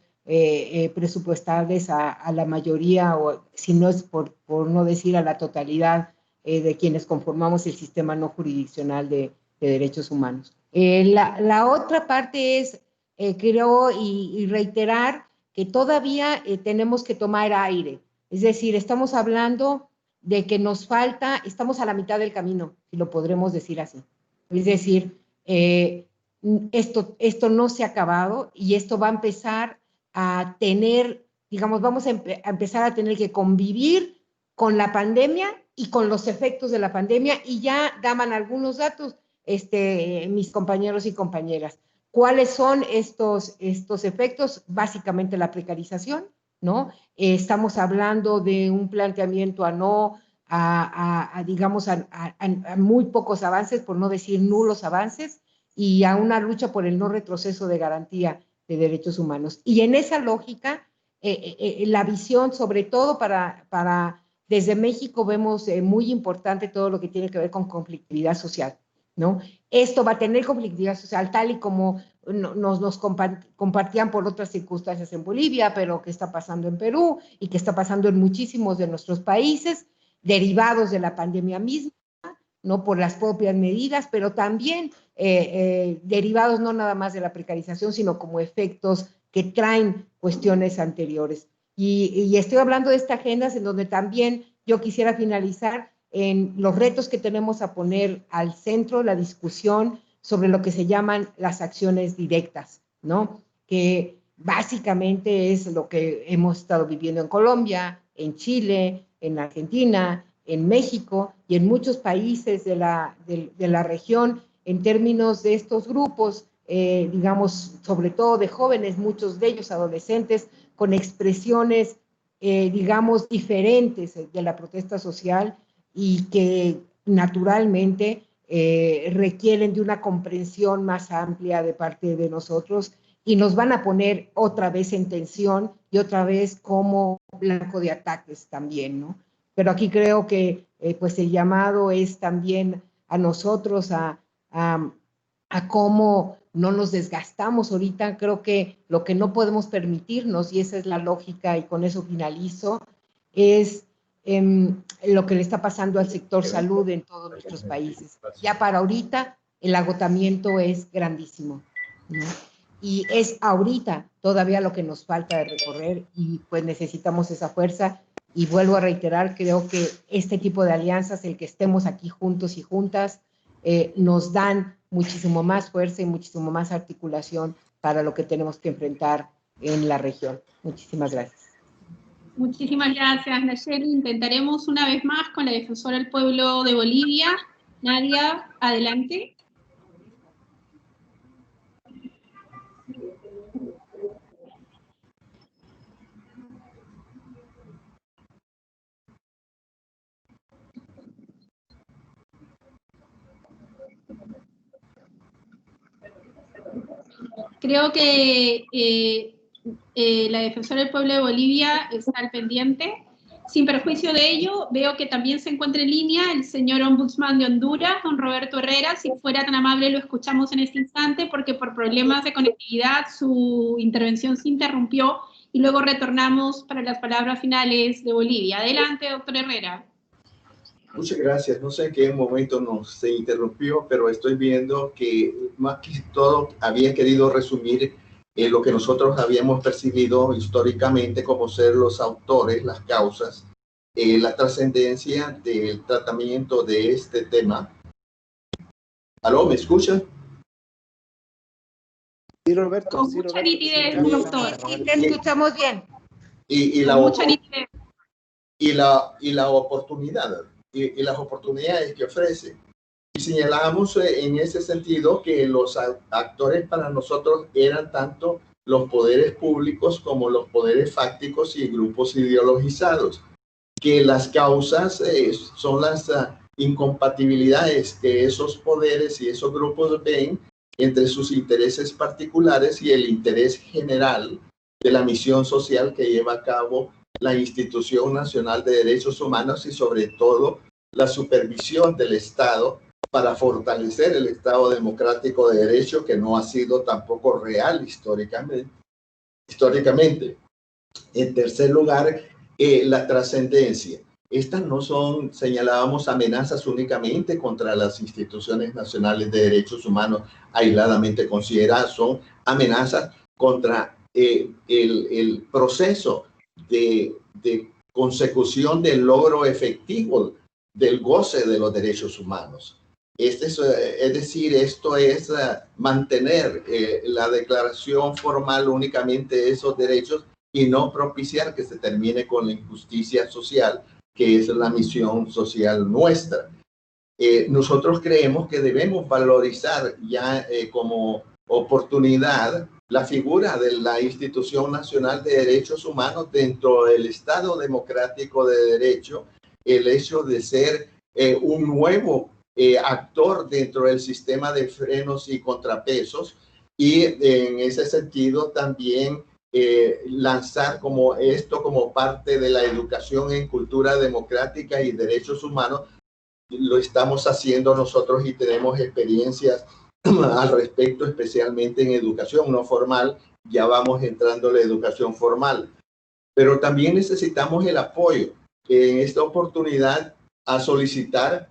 presupuestales a la mayoría, o si no es por no decir a la totalidad de quienes conformamos el sistema no jurisdiccional de derechos humanos. La otra parte es, creo, y reiterar que todavía tenemos que tomar aire. Es decir, estamos hablando de que nos falta, estamos a la mitad del camino, si lo podremos decir así. Es decir, esto no se ha acabado y esto va a empezar a tener, digamos, vamos a empezar a tener que convivir con la pandemia y con los efectos de la pandemia, y ya daban algunos datos mis compañeros y compañeras. ¿Cuáles son estos efectos? Básicamente la precarización, ¿no? Estamos hablando de un planteamiento digamos, a muy pocos avances, por no decir nulos avances, y a una lucha por el no retroceso de garantía de derechos humanos. Y en esa lógica, la visión, sobre todo desde México, vemos muy importante todo lo que tiene que ver con conflictividad social, ¿no? Esto va a tener conflictividad social tal y como nos compartían por otras circunstancias en Bolivia, pero que está pasando en Perú y que está pasando en muchísimos de nuestros países, derivados de la pandemia misma, ¿no? Por las propias medidas, pero también derivados no nada más de la precarización, sino como efectos que traen cuestiones anteriores. Y estoy hablando de estas agendas en donde también yo quisiera finalizar en los retos que tenemos a poner al centro la discusión sobre lo que se llaman las acciones directas, ¿no? Que básicamente es lo que hemos estado viviendo en Colombia, en Chile, en Argentina, en México y en muchos países de la región en términos de estos grupos, digamos, sobre todo de jóvenes, muchos de ellos adolescentes, con expresiones, digamos, diferentes de la protesta social y que naturalmente requieren de una comprensión más amplia de parte de nosotros y nos van a poner otra vez en tensión y otra vez como blanco de ataques también, ¿no? Pero aquí creo que pues el llamado es también a nosotros a cómo no nos desgastamos ahorita. Creo que lo que no podemos permitirnos, y esa es la lógica y con eso finalizo, es lo que le está pasando al sector salud en todos nuestros países. Ya para ahorita el agotamiento es grandísimo, ¿no? Y es ahorita todavía lo que nos falta de recorrer y pues necesitamos esa fuerza. Y vuelvo a reiterar, creo que este tipo de alianzas, el que estemos aquí juntos y juntas, nos dan muchísimo más fuerza y muchísimo más articulación para lo que tenemos que enfrentar en la región. Muchísimas gracias. Muchísimas gracias, Nayeli. Intentaremos una vez más con la defensora del pueblo de Bolivia. Nadia, adelante. Creo que la defensora del pueblo de Bolivia está al pendiente. Sin perjuicio de ello, veo que también se encuentra en línea el señor ombudsman de Honduras, don Roberto Herrera. Si fuera tan amable, lo escuchamos en este instante, porque por problemas de conectividad su intervención se interrumpió y luego retornamos para las palabras finales de Bolivia. Adelante, doctor Herrera. Muchas gracias. No sé en qué momento se interrumpió, pero estoy viendo que más que todo había querido resumir lo que nosotros habíamos percibido históricamente como ser los autores, las causas, la trascendencia del tratamiento de este tema. ¿Aló, me escuchan? Sí, Roberto. Con Sí, mucha Roberto. nitidez, Sí, doctor. Sí, te escuchamos bien. Y Con mucha nitidez. la oportunidad, y las oportunidades que ofrece. Y señalamos en ese sentido que los actores para nosotros eran tanto los poderes públicos como los poderes fácticos y grupos ideologizados, que las causas son las incompatibilidades que esos poderes y esos grupos ven entre sus intereses particulares y el interés general de la misión social que lleva a cabo la Institución Nacional de Derechos Humanos y sobre todo la supervisión del Estado para fortalecer el Estado democrático de derecho, que no ha sido tampoco real históricamente. En tercer lugar, la trascendencia. Estas no son, señalábamos, amenazas únicamente contra las instituciones nacionales de derechos humanos aisladamente consideradas, son amenazas contra el proceso de consecución del logro efectivo del goce de los derechos humanos. Es decir, esto es mantener la declaración formal únicamente de esos derechos y no propiciar que se termine con la injusticia social, que es la misión social nuestra. Nosotros creemos que debemos valorizar ya como oportunidad la figura de la Institución Nacional de Derechos Humanos dentro del Estado Democrático de Derecho, el hecho de ser un nuevo actor dentro del sistema de frenos y contrapesos, y en ese sentido también lanzar como esto como parte de la educación en cultura democrática y derechos humanos. Lo estamos haciendo nosotros y tenemos experiencias al respecto, especialmente en educación no formal. Ya vamos entrando a la educación formal, pero también necesitamos el apoyo en esta oportunidad a solicitar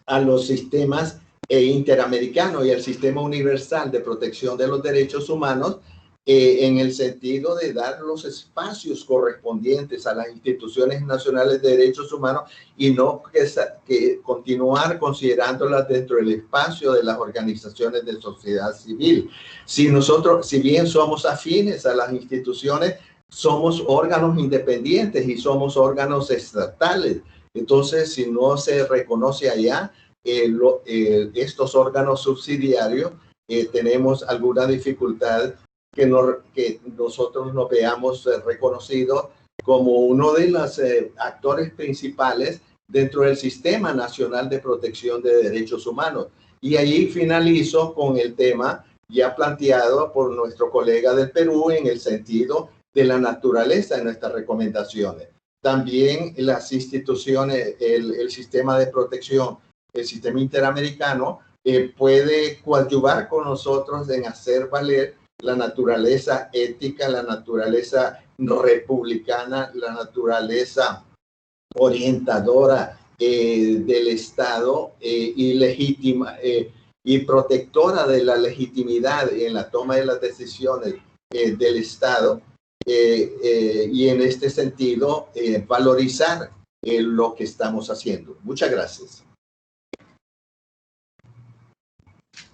a los sistemas interamericanos y al sistema universal de protección de los derechos humanos en el sentido de dar los espacios correspondientes a las instituciones nacionales de derechos humanos y no que continuar considerándolas dentro del espacio de las organizaciones de sociedad civil. Si bien somos afines a las instituciones, somos órganos independientes y somos órganos estatales. Entonces, si no se reconoce allá estos órganos subsidiarios, tenemos alguna dificultad que nosotros nos veamos reconocidos como uno de los actores principales dentro del Sistema Nacional de Protección de Derechos Humanos. Y ahí finalizo con el tema ya planteado por nuestro colega del Perú en el sentido de la naturaleza de nuestras recomendaciones. También las instituciones, el sistema de protección, el sistema interamericano, puede coadyuvar con nosotros en hacer valer la naturaleza ética, la naturaleza republicana, la naturaleza orientadora del Estado y legítima y protectora de la legitimidad en la toma de las decisiones del Estado. Y en este sentido, valorizar lo que estamos haciendo. Muchas gracias.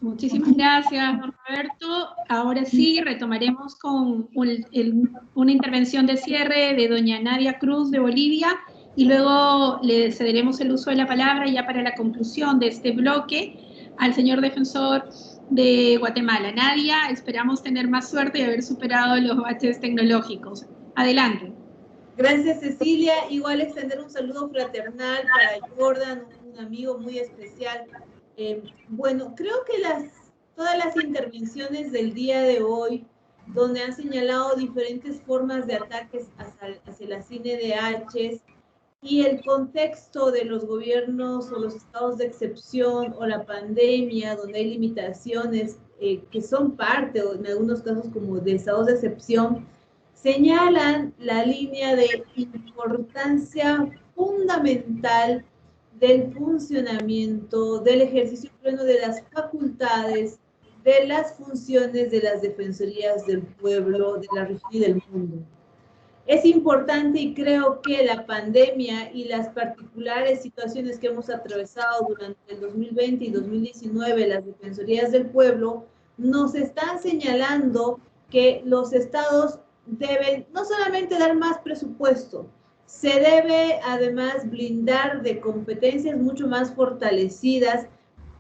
Muchísimas gracias, don Roberto. Ahora sí, retomaremos con una intervención de cierre de doña Nadia Cruz de Bolivia y luego le cederemos el uso de la palabra ya para la conclusión de este bloque al señor defensor de Guatemala. Nadia, esperamos tener más suerte y haber superado los baches tecnológicos. Adelante. Gracias, Cecilia. Igual extender un saludo fraternal para Jordan, un amigo muy especial. Bueno, creo que todas las intervenciones del día de hoy, donde han señalado diferentes formas de ataques hacia las CNDHs y el contexto de los gobiernos o los estados de excepción o la pandemia, donde hay limitaciones que son parte, o en algunos casos como de estados de excepción, señalan la línea de importancia fundamental del funcionamiento, del ejercicio pleno de las facultades, de las funciones de las defensorías del pueblo, de la región y del mundo. Es importante y creo que la pandemia y las particulares situaciones que hemos atravesado durante el 2020 y 2019, las defensorías del pueblo, nos están señalando que los estados deben no solamente dar más presupuesto, se debe además blindar de competencias mucho más fortalecidas,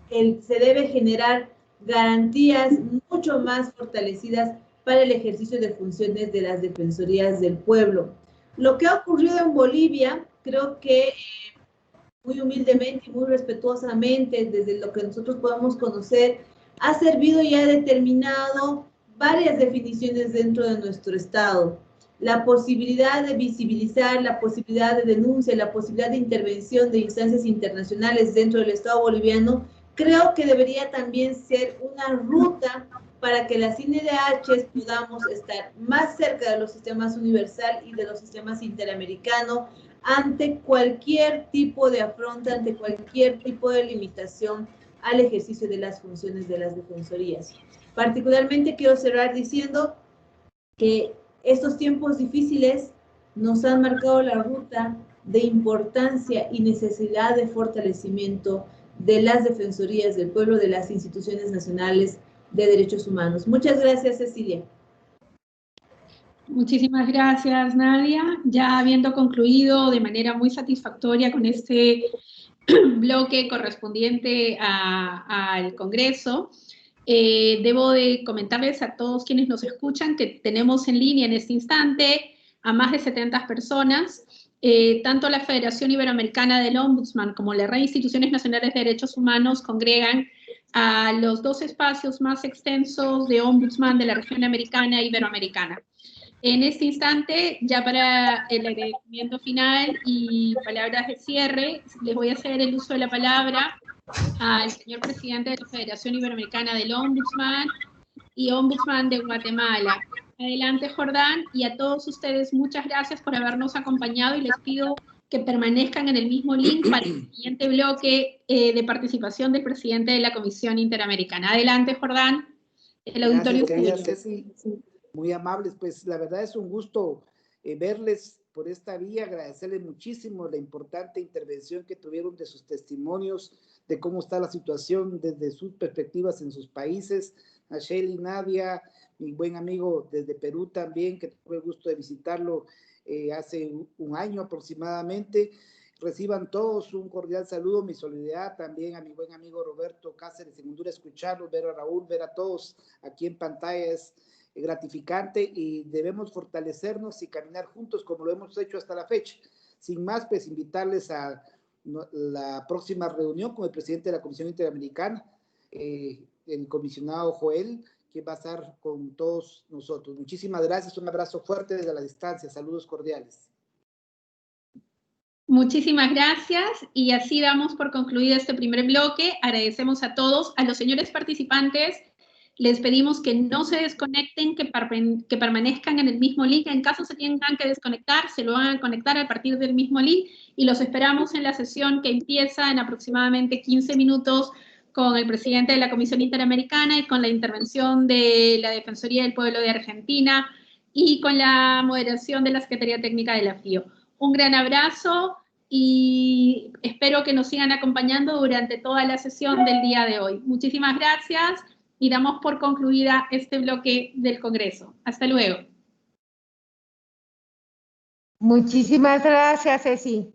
se debe generar garantías mucho más fortalecidas para el ejercicio de funciones de las defensorías del pueblo. Lo que ha ocurrido en Bolivia, creo que muy humildemente y muy respetuosamente, desde lo que nosotros podamos conocer, ha servido y ha determinado varias definiciones dentro de nuestro Estado. La posibilidad de visibilizar, la posibilidad de denuncia, la posibilidad de intervención de instancias internacionales dentro del Estado boliviano, creo que debería también ser una ruta para que las INDH podamos estar más cerca de los sistemas universal y de los sistemas interamericanos ante cualquier tipo de afronta, ante cualquier tipo de limitación al ejercicio de las funciones de las defensorías. Particularmente quiero cerrar diciendo que estos tiempos difíciles nos han marcado la ruta de importancia y necesidad de fortalecimiento de las defensorías del pueblo, de las instituciones nacionales de derechos humanos. Muchas gracias, Cecilia. Muchísimas gracias, Nadia. Ya habiendo concluido de manera muy satisfactoria con este bloque correspondiente al Congreso, debo de comentarles a todos quienes nos escuchan que tenemos en línea en este instante a más de 70 personas. Tanto la Federación Iberoamericana del Ombudsman como la Red de Instituciones Nacionales de Derechos Humanos congregan a los dos espacios más extensos de Ombudsman de la región americana e iberoamericana. En este instante, ya para el agradecimiento final y palabras de cierre, les voy a hacer el uso de la palabra al señor presidente de la Federación Iberoamericana del Ombudsman y Ombudsman de Guatemala. Adelante, Jordán, y a todos ustedes muchas gracias por habernos acompañado y les pido que permanezcan en el mismo link para el siguiente bloque de participación del presidente de la Comisión Interamericana. Adelante, Jordán. El auditorio. Gracias, Ceci. Muy amables, pues la verdad es un gusto verles por esta vía, agradecerles muchísimo la importante intervención que tuvieron de sus testimonios, de cómo está la situación desde sus perspectivas en sus países. A Shelly, Nadia, mi buen amigo desde Perú también, que tuve el gusto de visitarlo hace un año aproximadamente. Reciban todos un cordial saludo, mi solidaridad también a mi buen amigo Roberto Cáceres en Honduras, escucharlos, ver a Raúl, ver a todos aquí en pantalla es gratificante y debemos fortalecernos y caminar juntos como lo hemos hecho hasta la fecha. Sin más, pues invitarles a la próxima reunión con el presidente de la Comisión Interamericana, el comisionado Joel, que va a estar con todos nosotros. Muchísimas gracias, un abrazo fuerte desde la distancia, saludos cordiales. Muchísimas gracias y así damos por concluido este primer bloque. Agradecemos a todos, a los señores participantes. Les pedimos que no se desconecten, que permanezcan en el mismo link. En caso se tengan que desconectar, se lo van a conectar a partir del mismo link y los esperamos en la sesión que empieza en aproximadamente 15 minutos con el presidente de la Comisión Interamericana y con la intervención de la Defensoría del Pueblo de Argentina y con la moderación de la Secretaría Técnica de la FIO. Un gran abrazo y espero que nos sigan acompañando durante toda la sesión del día de hoy. Muchísimas gracias. Y damos por concluida este bloque del Congreso. Hasta luego. Muchísimas gracias, Ceci.